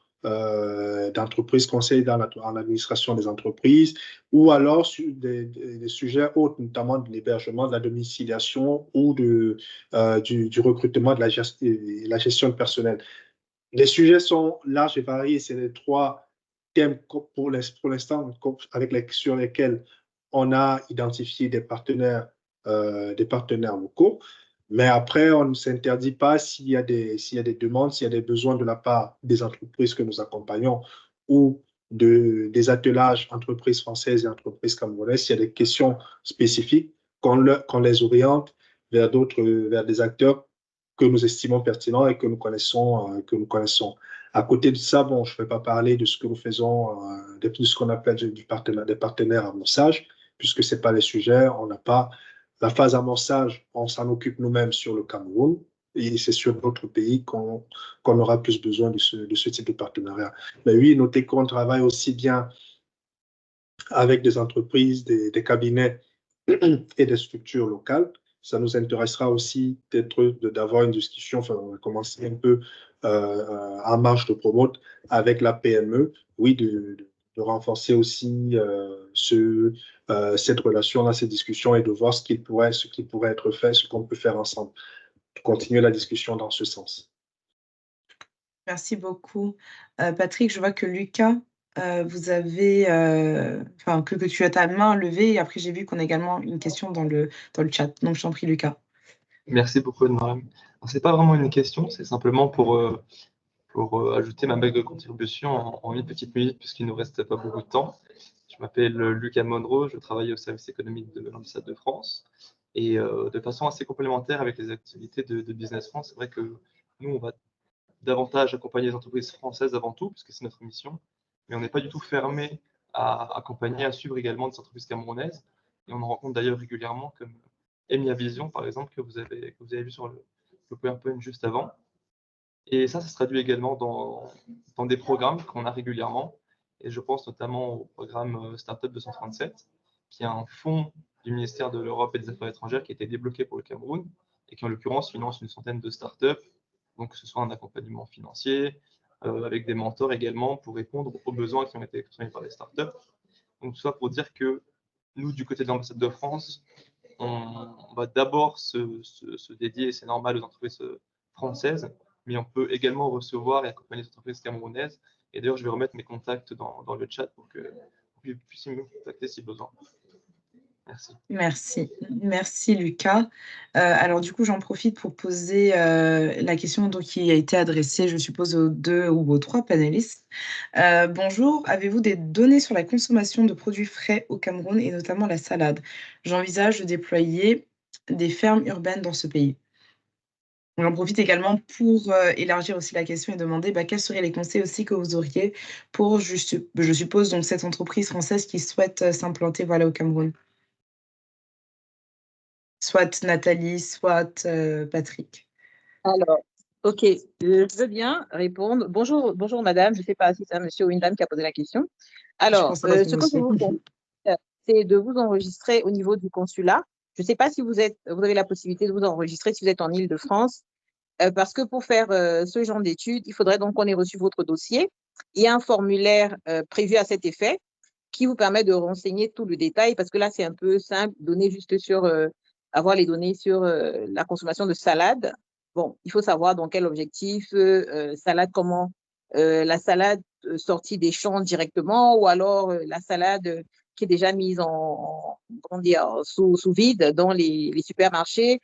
S1: d'entreprises, conseil dans l'administration des entreprises, ou alors sur des sujets autres, notamment de l'hébergement, de la domiciliation ou du recrutement, de la gestion de personnel. Les sujets sont larges et variés. C'est les trois thèmes pour l'instant sur lesquels on a identifié des partenaires locaux. Mais après, on ne s'interdit pas s'il y a des demandes, s'il y a des besoins de la part des entreprises que nous accompagnons ou des attelages entreprises françaises et entreprises camerounaises, s'il y a des questions spécifiques, qu'on les oriente vers des acteurs que nous estimons pertinents et que nous connaissons. À côté de ça, bon, je ne vais pas parler de ce que nous faisons, de ce qu'on appelle des partenaires amorçage, puisque ce n'est pas les sujets. On n'a pas la phase amorçage, on s'en occupe nous-mêmes sur le Cameroun. Et c'est sur d'autres pays qu'on aura plus besoin de ce type de partenariat. Mais oui, notez qu'on travaille aussi bien avec des entreprises, des cabinets et des structures locales. Ça nous intéressera aussi d'avoir une discussion, enfin, on va commencer un peu en marge de promote avec la PME, oui, de renforcer aussi cette relation-là, cette discussion et de voir ce qui pourrait être fait, ce qu'on peut faire ensemble, pour continuer la discussion dans ce sens.
S2: Merci beaucoup. Patrick, je vois que Lucas, vous avez, enfin, que tu as ta main levée et après j'ai vu qu'on a également une question dans le chat. Donc je t'en prie, Lucas.
S5: Merci beaucoup, Noam. Ce n'est pas vraiment une question, c'est simplement pour ajouter ma bague de contribution en une petite minute, puisqu'il ne nous reste pas beaucoup de temps. Je m'appelle Lucas Monroe, je travaille au service économique de l'ambassade de France. Et de façon assez complémentaire avec les activités de Business France, c'est vrai que nous, on va davantage accompagner les entreprises françaises avant tout, puisque c'est notre mission, mais on n'est pas du tout fermé à accompagner, à suivre également des entreprises camerounaises. Et on en rencontre d'ailleurs régulièrement, comme Emia Vision, par exemple, que vous avez vu sur le PowerPoint juste avant. Et ça se traduit également dans des programmes qu'on a régulièrement. Et je pense notamment au programme Startup 237, qui est un fonds du ministère de l'Europe et des Affaires étrangères qui a été débloqué pour le Cameroun et qui, en l'occurrence, finance une centaine de startups. Donc, que ce soit un accompagnement financier, avec des mentors également pour répondre aux besoins qui ont été exprimés par les startups. Donc, tout ça pour dire que nous, du côté de l'ambassade de France, on va d'abord se dédier, et c'est normal, aux entreprises françaises, mais on peut également recevoir et accompagner les entreprises camerounaises. Et d'ailleurs, je vais remettre mes contacts dans le chat pour que vous puissiez me contacter si besoin. Merci.
S2: Merci Lucas. Alors du coup, j'en profite pour poser la question donc, qui a été adressée, je suppose, aux 2 ou aux 3 panélistes. Bonjour, avez-vous des données sur la consommation de produits frais au Cameroun et notamment la salade? J'envisage de déployer des fermes urbaines dans ce pays. J'en profite également pour élargir aussi la question et demander quels seraient les conseils aussi que vous auriez pour, je suppose, donc, cette entreprise française qui souhaite s'implanter voilà, au Cameroun. Soit Nathalie, soit Patrick.
S3: Alors, OK, je veux bien répondre. Bonjour madame, je ne sais pas si c'est monsieur ou une dame qui a posé la question. Alors, ce que je vous conseille, c'est de vous enregistrer au niveau du consulat. Je ne sais pas si vous avez la possibilité de vous enregistrer si vous êtes en Île-de-France, parce que pour faire ce genre d'études, il faudrait donc qu'on ait reçu votre dossier. Il y a un formulaire prévu à cet effet qui vous permet de renseigner tout le détail, parce que là, c'est un peu simple, donner juste sur, avoir les données sur la consommation de salade. Bon, il faut savoir dans quel objectif, salade comment, la salade sortie des champs directement, ou alors la salade qui est déjà mise comment dire, sous vide dans les supermarchés.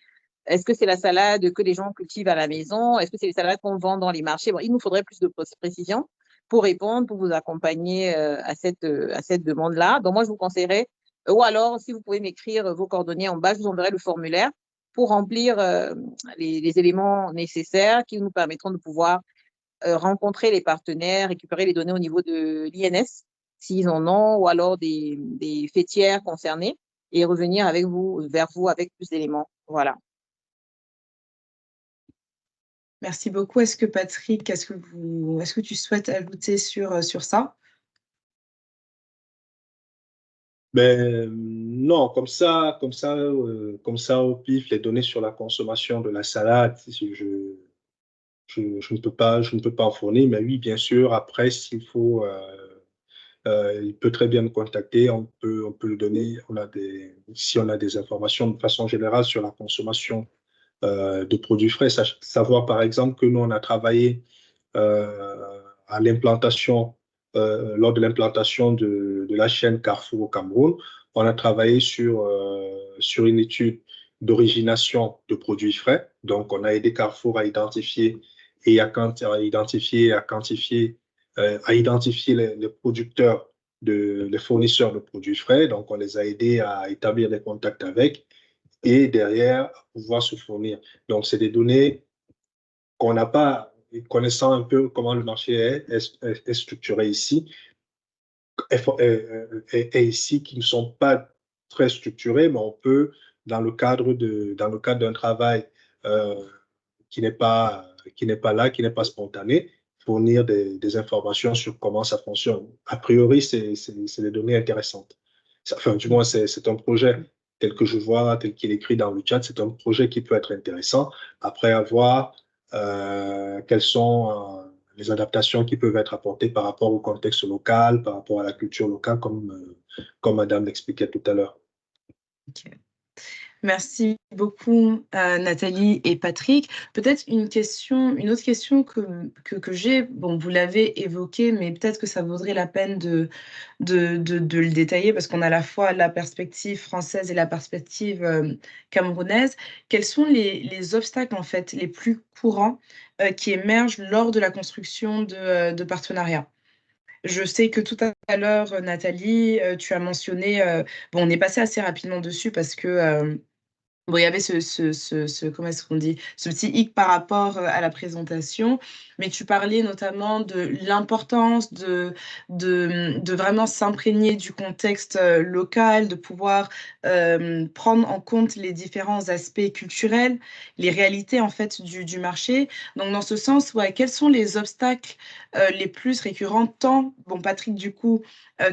S3: Est-ce que c'est la salade que les gens cultivent à la maison? Est-ce que c'est les salades qu'on vend dans les marchés? Bon, il nous faudrait plus de précision pour répondre, pour vous accompagner à cette demande-là. Donc, moi, je vous conseillerais, ou alors, si vous pouvez m'écrire vos coordonnées en bas, je vous enverrai le formulaire pour remplir les éléments nécessaires qui nous permettront de pouvoir rencontrer les partenaires, récupérer les données au niveau de l'INS, s'ils en ont, ou alors des fêtières concernées, et revenir vers vous avec plus d'éléments. Voilà.
S2: Merci beaucoup. Est-ce que Patrick, est-ce que tu souhaites ajouter sur ça?
S1: Non, comme ça, au pif, les données sur la consommation de la salade, je ne peux pas en fournir. Mais oui, bien sûr, après, s'il faut, il peut très bien me contacter. On peut le donner. Si on a des informations de façon générale sur la consommation de produits frais, savoir par exemple que nous, on a travaillé à l'implantation, lors de l'implantation de la chaîne Carrefour au Cameroun, on a travaillé sur une étude d'origination de produits frais. Donc, on a aidé Carrefour à identifier et à identifier, à quantifier, à identifier les producteurs, les fournisseurs de produits frais. Donc, on les a aidés à établir des contacts avec et derrière pouvoir se fournir. Donc, c'est des données qu'on n'a pas, connaissant un peu comment le marché est structuré ici, et ici, qui ne sont pas très structurés, mais on peut, dans le cadre d'un travail qui n'est pas là, qui n'est pas spontané, fournir des informations sur comment ça fonctionne. A priori, c'est des données intéressantes. Enfin, du moins, c'est un projet tel que je vois, tel qu'il est écrit dans le chat, c'est un projet qui peut être intéressant. Après avoir quelles sont les adaptations qui peuvent être apportées par rapport au contexte local, par rapport à la culture locale, comme Madame l'expliquait tout à l'heure.
S2: Okay. Merci beaucoup Nathalie et Patrick. Peut-être une autre question que j'ai, bon, vous l'avez évoqué, mais peut-être que ça vaudrait la peine de le détailler parce qu'on a à la fois la perspective française et la perspective camerounaise. Quels sont les obstacles en fait les plus courants qui émergent lors de la construction de partenariats? Je sais que tout à l'heure, Nathalie, tu as mentionné, bon, on est passé assez rapidement dessus parce que bon, il y avait comment est-ce qu'on dit? Ce petit hic par rapport, à la présentation, mais tu parlais notamment de l'importance de vraiment s'imprégner du contexte, local, de pouvoir, prendre en compte les différents aspects culturels, les réalités en fait du marché. Donc dans ce sens, ouais, quels sont les obstacles, les plus récurrents tant, bon Patrick du coup,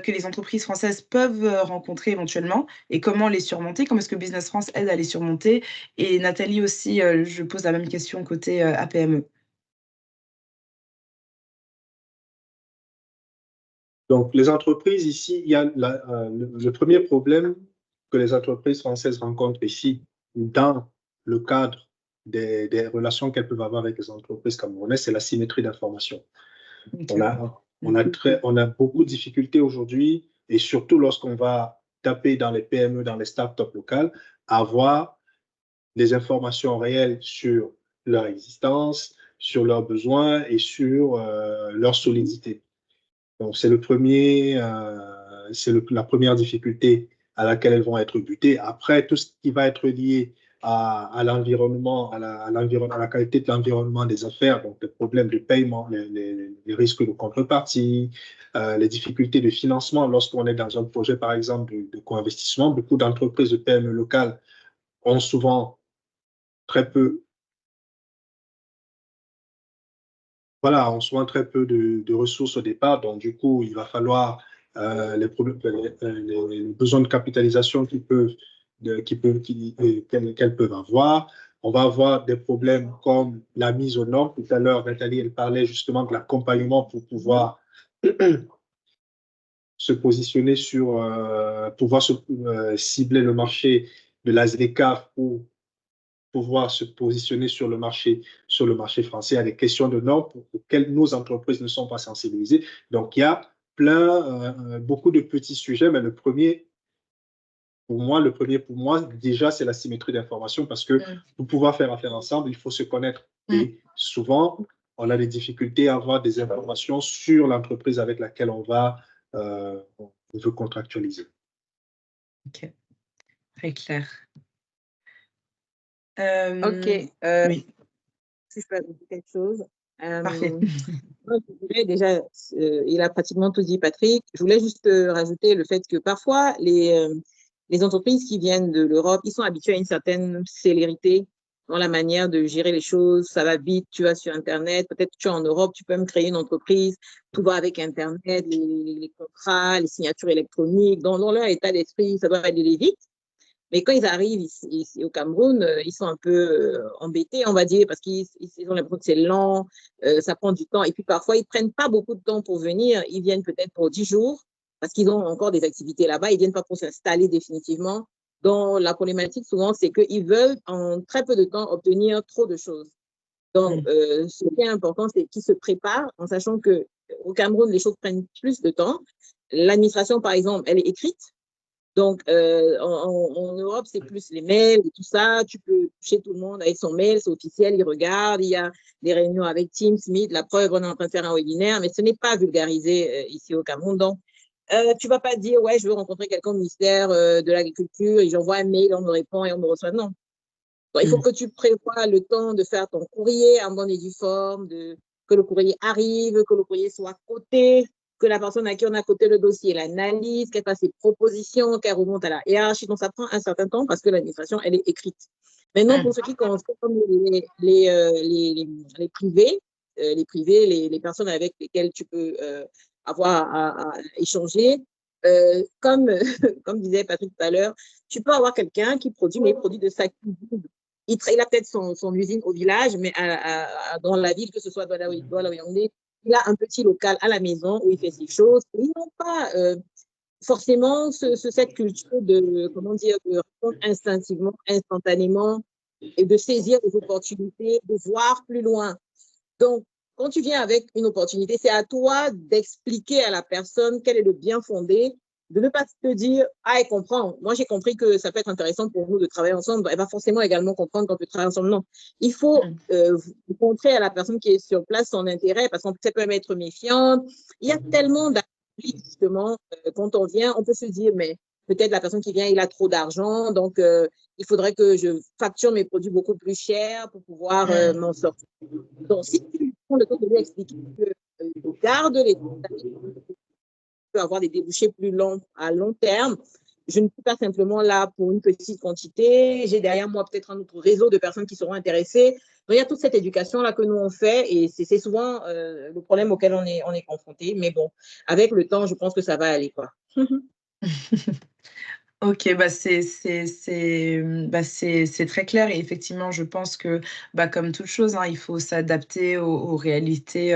S2: que les entreprises françaises peuvent, rencontrer éventuellement et comment les surmonter? Comment est-ce que Business France aide à les surmonter? Et Nathalie aussi, je pose la même question côté APME.
S1: Donc, les entreprises ici, il y a le premier problème que les entreprises françaises rencontrent ici dans le cadre des relations qu'elles peuvent avoir avec les entreprises camerounaises, c'est la symétrie d'information.
S2: Ok.
S1: On a beaucoup de difficultés aujourd'hui, et surtout lorsqu'on va taper dans les PME, dans les startups locales, à avoir des informations réelles sur leur existence, sur leurs besoins et sur leur solidité. Donc, c'est la première difficulté à laquelle elles vont être butées. Après, tout ce qui va être lié à l'environnement, à la qualité de l'environnement des affaires, donc les problèmes de paiement, les risques de contrepartie, les difficultés de financement lorsqu'on est dans un projet, par exemple, de co-investissement. Beaucoup d'entreprises de PME locales ont souvent très peu ont souvent très peu de ressources au départ. Donc, du coup, il va falloir les besoins de capitalisation qu'elles peuvent avoir. On va avoir des problèmes comme la mise aux normes. Tout à l'heure, Nathalie, elle parlait justement de l'accompagnement pour pouvoir se positionner cibler le marché de la ZLECAf ou pouvoir se positionner sur le marché français à des questions de normes pour lesquelles nos entreprises ne sont pas sensibilisées. Donc, il y a beaucoup de petits sujets, mais le premier pour moi, déjà, c'est la symétrie d'information parce que pour pouvoir faire affaire ensemble, il faut se connaître. Et souvent, on a des difficultés à avoir des informations sur l'entreprise avec laquelle on veut contractualiser.
S2: Ok, très clair.
S3: Ok.
S2: Oui.
S3: Si je peux ajouter quelque chose.
S2: Parfait.
S3: Moi, je voulais déjà, il a pratiquement tout dit, Patrick. Je voulais juste rajouter le fait que parfois, les entreprises qui viennent de l'Europe, ils sont habitués à une certaine célérité dans la manière de gérer les choses. Ça va vite, tu vas sur Internet. Peut-être que tu es en Europe, tu peux même créer une entreprise. Tout va avec Internet, les contrats, les signatures électroniques. Dans leur état d'esprit, ça doit aller vite. Mais quand ils arrivent ici au Cameroun, ils sont un peu embêtés, on va dire, parce qu'ils ont l'impression que c'est lent, ça prend du temps. Et puis parfois, ils ne prennent pas beaucoup de temps pour venir. Ils viennent peut-être pour 10 jours, parce qu'ils ont encore des activités là-bas. Ils ne viennent pas pour s'installer définitivement. Donc, la problématique, souvent, c'est qu'ils veulent, en très peu de temps, obtenir trop de choses. Donc, ce qui est important, c'est qu'ils se préparent, en sachant qu'au Cameroun, les choses prennent plus de temps. L'administration, par exemple, elle est écrite. Donc, en Europe, c'est plus les mails et tout ça. Tu peux toucher tout le monde avec son mail, c'est officiel, il regarde. Il y a des réunions avec Teams, Meet. La preuve, on est en train de faire un webinaire, mais ce n'est pas vulgarisé ici au Cameroun. Donc, tu ne vas pas dire, ouais, je veux rencontrer quelqu'un au ministère de l'Agriculture et j'envoie un mail, on me répond et on me reçoit. Non. Donc, il faut que tu prévois le temps de faire ton courrier en bonne et due forme, que le courrier arrive, que le courrier soit coté, que la personne à qui on a coté le dossier l'analyse, qu'elle fasse ses propositions, qu'elle remonte à la hiérarchie. Donc, ça prend un certain temps parce que l'administration, elle est écrite. Maintenant, pour ce qui concerne les privés, les personnes avec lesquelles tu peux avoir à échanger, comme disait Patrick tout à l'heure, tu peux avoir quelqu'un qui produit des produits de sa cuisine. Il a peut-être son usine au village, mais dans la ville, que ce soit dans la Yaoundé, il a un petit local à la maison où il fait ses choses. Ils n'ont pas forcément cette culture de, comment dire, de répondre instinctivement, instantanément, et de saisir les opportunités, de voir plus loin. Donc, quand tu viens avec une opportunité, c'est à toi d'expliquer à la personne quel est le bien fondé, de ne pas te dire, ah, elle comprend. Moi, j'ai compris que ça peut être intéressant pour nous de travailler ensemble. Elle va forcément également comprendre qu'on peut travailler ensemble. Non. Il faut montrer à la personne qui est sur place son intérêt, parce qu'on peut même être méfiante. Il y a tellement d'applis, justement, quand on vient, on peut se dire, mais peut-être la personne qui vient, il a trop d'argent, donc il faudrait que je facture mes produits beaucoup plus chers pour pouvoir m'en sortir. Donc, si tu prends le temps de lui expliquer que garde les peut avoir des débouchés plus longs à long terme. Je ne suis pas simplement là pour une petite quantité. J'ai derrière moi peut-être un autre réseau de personnes qui seront intéressées. Donc, il y a toute cette éducation-là que nous, on fait et c'est souvent le problème auquel on est confronté. Mais bon, avec le temps, je pense que ça va aller, quoi.
S2: Ok, c'est très clair et effectivement, je pense que comme toute chose, hein, il faut s'adapter aux réalités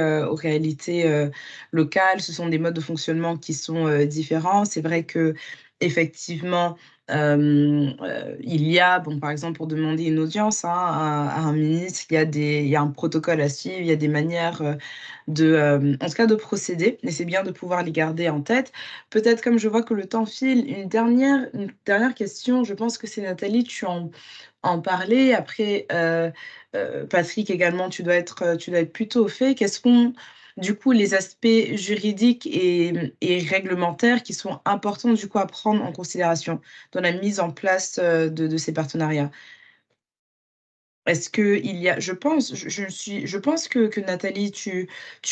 S2: locales. Ce sont des modes de fonctionnement qui sont différents. C'est vrai que effectivement, il y a, bon, par exemple, pour demander une audience à un ministre, il y a un protocole à suivre, il y a des manières en tout cas, de procéder. Et c'est bien de pouvoir les garder en tête. Peut-être, comme je vois que le temps file, une dernière question. Je pense que c'est Nathalie, en parlais. Après, Patrick également, tu dois être plutôt au fait. Quels sont, du coup, les aspects juridiques et réglementaires qui sont importants, du coup, à prendre en considération dans la mise en place de ces partenariats? Est-ce qu'il y a, je pense que Nathalie, tu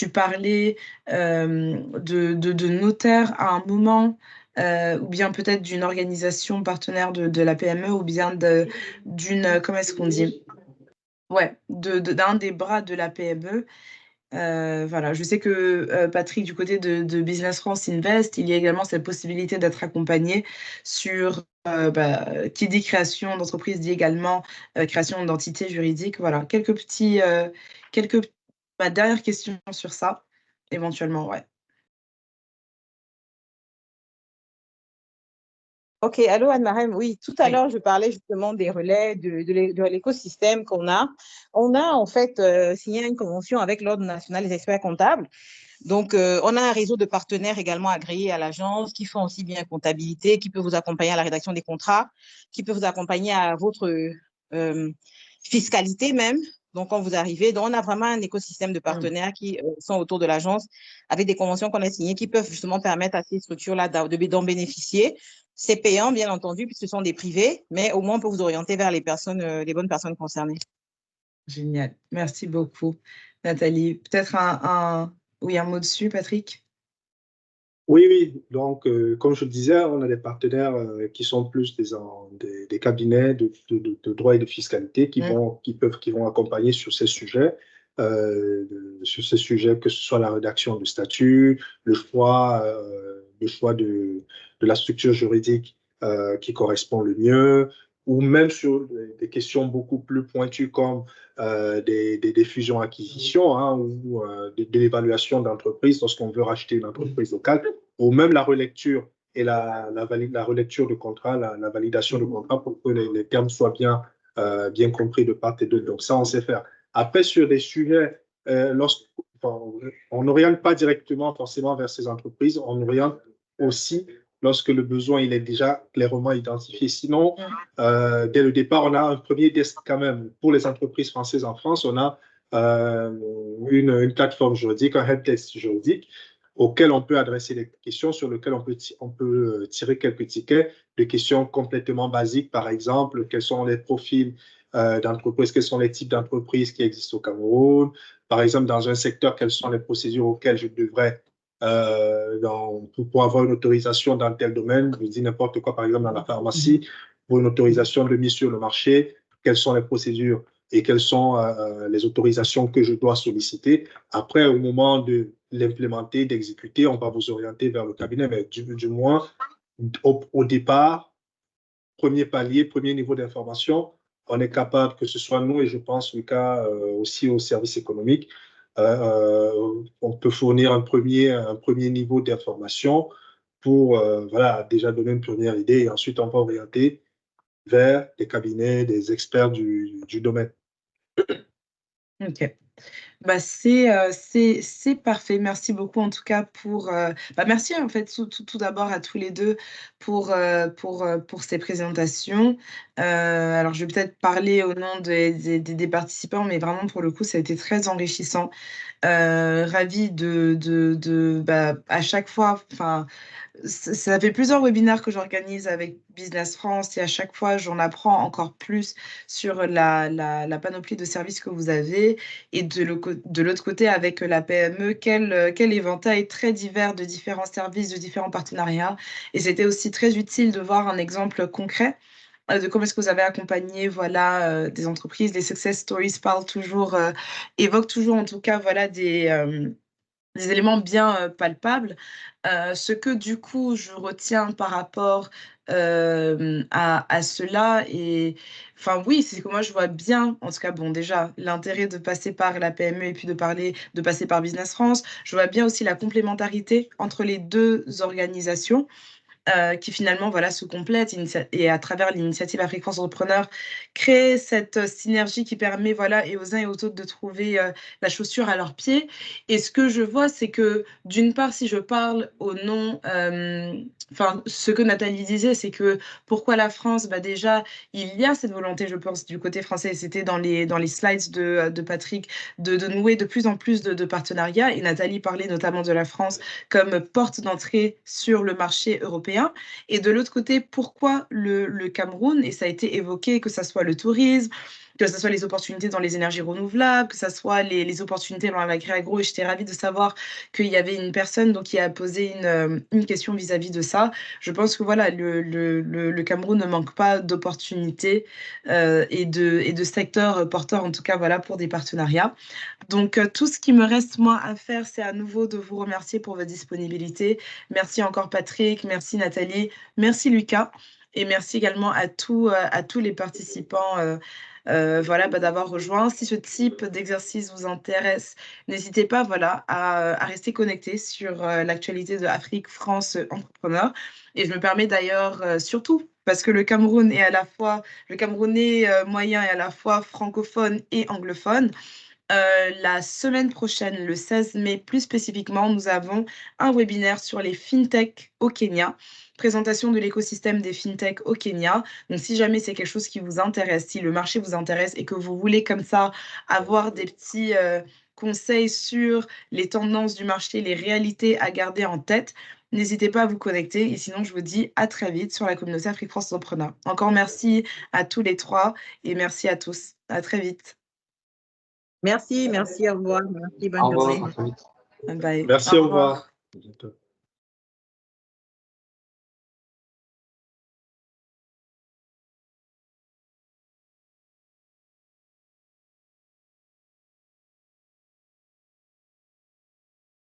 S2: parlais de notaire à un moment, ou bien peut-être d'une organisation partenaire de la PME, ou bien comment est-ce qu'on dit? Ouais, d'un des bras de la PME. Voilà, je sais que Patrick, du côté de Business France Invest, il y a également cette possibilité d'être accompagné sur qui dit création d'entreprise dit également création d'entité juridique. Voilà, quelques ma dernière question sur ça, éventuellement, ouais.
S3: Ok, allô Anne-Marème, oui, tout à
S2: Oui.
S3: l'heure, je parlais justement des relais de l'écosystème qu'on a. On a en fait signé une convention avec l'Ordre national des experts comptables. Donc, on a un réseau de partenaires également agréés à l'agence qui font aussi bien comptabilité, qui peut vous accompagner à la rédaction des contrats, qui peut vous accompagner à votre fiscalité même. Donc, quand vous arrivez, donc on a vraiment un écosystème de partenaires qui sont autour de l'agence avec des conventions qu'on a signées qui peuvent justement permettre à ces structures-là d'en bénéficier. C'est payant, bien entendu, puisque ce sont des privés, mais au moins on peut vous orienter vers les bonnes personnes concernées.
S2: Génial. Merci beaucoup, Nathalie. Peut-être oui, un mot dessus, Patrick?
S1: Oui, oui. Donc, comme je le disais, on a des partenaires qui sont plus des cabinets de droit et de fiscalité qui vont accompagner sur ces sujets, que ce soit la rédaction du statut, le choix de la structure juridique qui correspond le mieux, ou même sur des questions beaucoup plus pointues comme des fusions-acquisitions, hein, ou de l'évaluation d'entreprise lorsqu'on veut racheter une entreprise locale, ou même la relecture et la relecture de contrat, la validation de contrat pour que les termes soient bien compris de part et d'autre. Donc ça, on sait faire. Après, sur des sujets, on n'oriente pas directement forcément vers ces entreprises, on oriente aussi lorsque le besoin il est déjà clairement identifié. Sinon, dès le départ, on a un premier desk quand même. Pour les entreprises françaises en France, on a une plateforme juridique, un helpdesk juridique auquel on peut adresser des questions, sur lesquelles on peut tirer quelques tickets de questions complètement basiques. Par exemple, quels sont les profils d'entreprises, quels sont les types d'entreprises qui existent au Cameroun. Par exemple, dans un secteur, quelles sont les procédures auxquelles je devrais, pour avoir une autorisation dans tel domaine, je dis n'importe quoi, par exemple, dans la pharmacie, pour une autorisation de mise sur le marché, quelles sont les procédures et quelles sont les autorisations que je dois solliciter. Après, au moment de l'implémenter, d'exécuter, on va vous orienter vers le cabinet, mais du moins, au départ, premier palier, premier niveau d'information, on est capable, que ce soit nous et je pense le cas aussi au service économique, on peut fournir un premier niveau d'information pour voilà, déjà donner une première idée et ensuite on va orienter vers des cabinets, des experts du domaine.
S2: Ok. C'est parfait. Merci beaucoup en tout cas merci en fait tout d'abord à tous les deux pour ces présentations. Alors je vais peut-être parler au nom des participants, mais vraiment pour le coup ça a été très enrichissant. Ravie à chaque fois, enfin ça fait plusieurs webinaires que j'organise avec Business France et à chaque fois, j'en apprends encore plus sur la panoplie de services que vous avez. Et de l'autre côté, avec la PME, quel éventail très divers de différents services, de différents partenariats. Et c'était aussi très utile de voir un exemple concret de comment est-ce que vous avez accompagné des entreprises. Les success stories évoquent toujours en tout cas des éléments bien palpables. Ce que du coup je retiens par rapport à cela, et enfin oui, c'est que moi je vois bien, en tout cas bon déjà l'intérêt de passer par la PME et puis de passer par Business France. Je vois bien aussi la complémentarité entre les 2 organisations. Qui finalement voilà, se complètent et à travers l'initiative Afrique France Entrepreneur, créer cette synergie qui permet voilà, et aux uns et aux autres de trouver la chaussure à leurs pieds. Et ce que je vois, c'est que d'une part, si je parle au nom, enfin, ce que Nathalie disait, c'est que pourquoi la France, bah déjà, il y a cette volonté, je pense, du côté français, c'était dans les slides de Patrick, de nouer de plus en plus de partenariats. Et Nathalie parlait notamment de la France comme porte d'entrée sur le marché européen. Et de l'autre côté, pourquoi le Cameroun? Et ça a été évoqué, que ça soit le tourisme, que ce soit les opportunités dans les énergies renouvelables, que ce soit les opportunités dans l'agri-agro. Et j'étais ravie de savoir qu'il y avait une personne donc, qui a posé une question vis-à-vis de ça. Je pense que voilà, le Cameroun ne manque pas d'opportunités et de secteurs porteurs, en tout cas, voilà, pour des partenariats. Donc, tout ce qui me reste, moi, à faire, c'est à nouveau de vous remercier pour votre disponibilité. Merci encore, Patrick. Merci, Nathalie. Merci, Lucas. Et merci également à tous les participants voilà, d'avoir rejoint. Si ce type d'exercice vous intéresse, n'hésitez pas voilà, à rester connecté sur l'actualité de Afrique France Entrepreneur. Et je me permets d'ailleurs, surtout, parce que le Cameroun est à la fois, le Camerounais moyen est à la fois francophone et anglophone. La semaine prochaine, le 16 mai, plus spécifiquement, nous avons un webinaire sur les fintech au Kenya, présentation de l'écosystème des fintech au Kenya. Donc, si jamais c'est quelque chose qui vous intéresse, si le marché vous intéresse et que vous voulez comme ça avoir des petits conseils sur les tendances du marché, les réalités à garder en tête, n'hésitez pas à vous connecter. Et sinon, je vous dis à très vite sur la communauté Afrique France Entrepreneur. Encore merci à tous les 3 et merci à tous. À très vite.
S3: Merci, au revoir. Merci,
S5: Au
S3: bonne
S5: revoir,
S3: journée.
S5: à très vite.
S2: Bye.
S1: Merci, au revoir. À bientôt.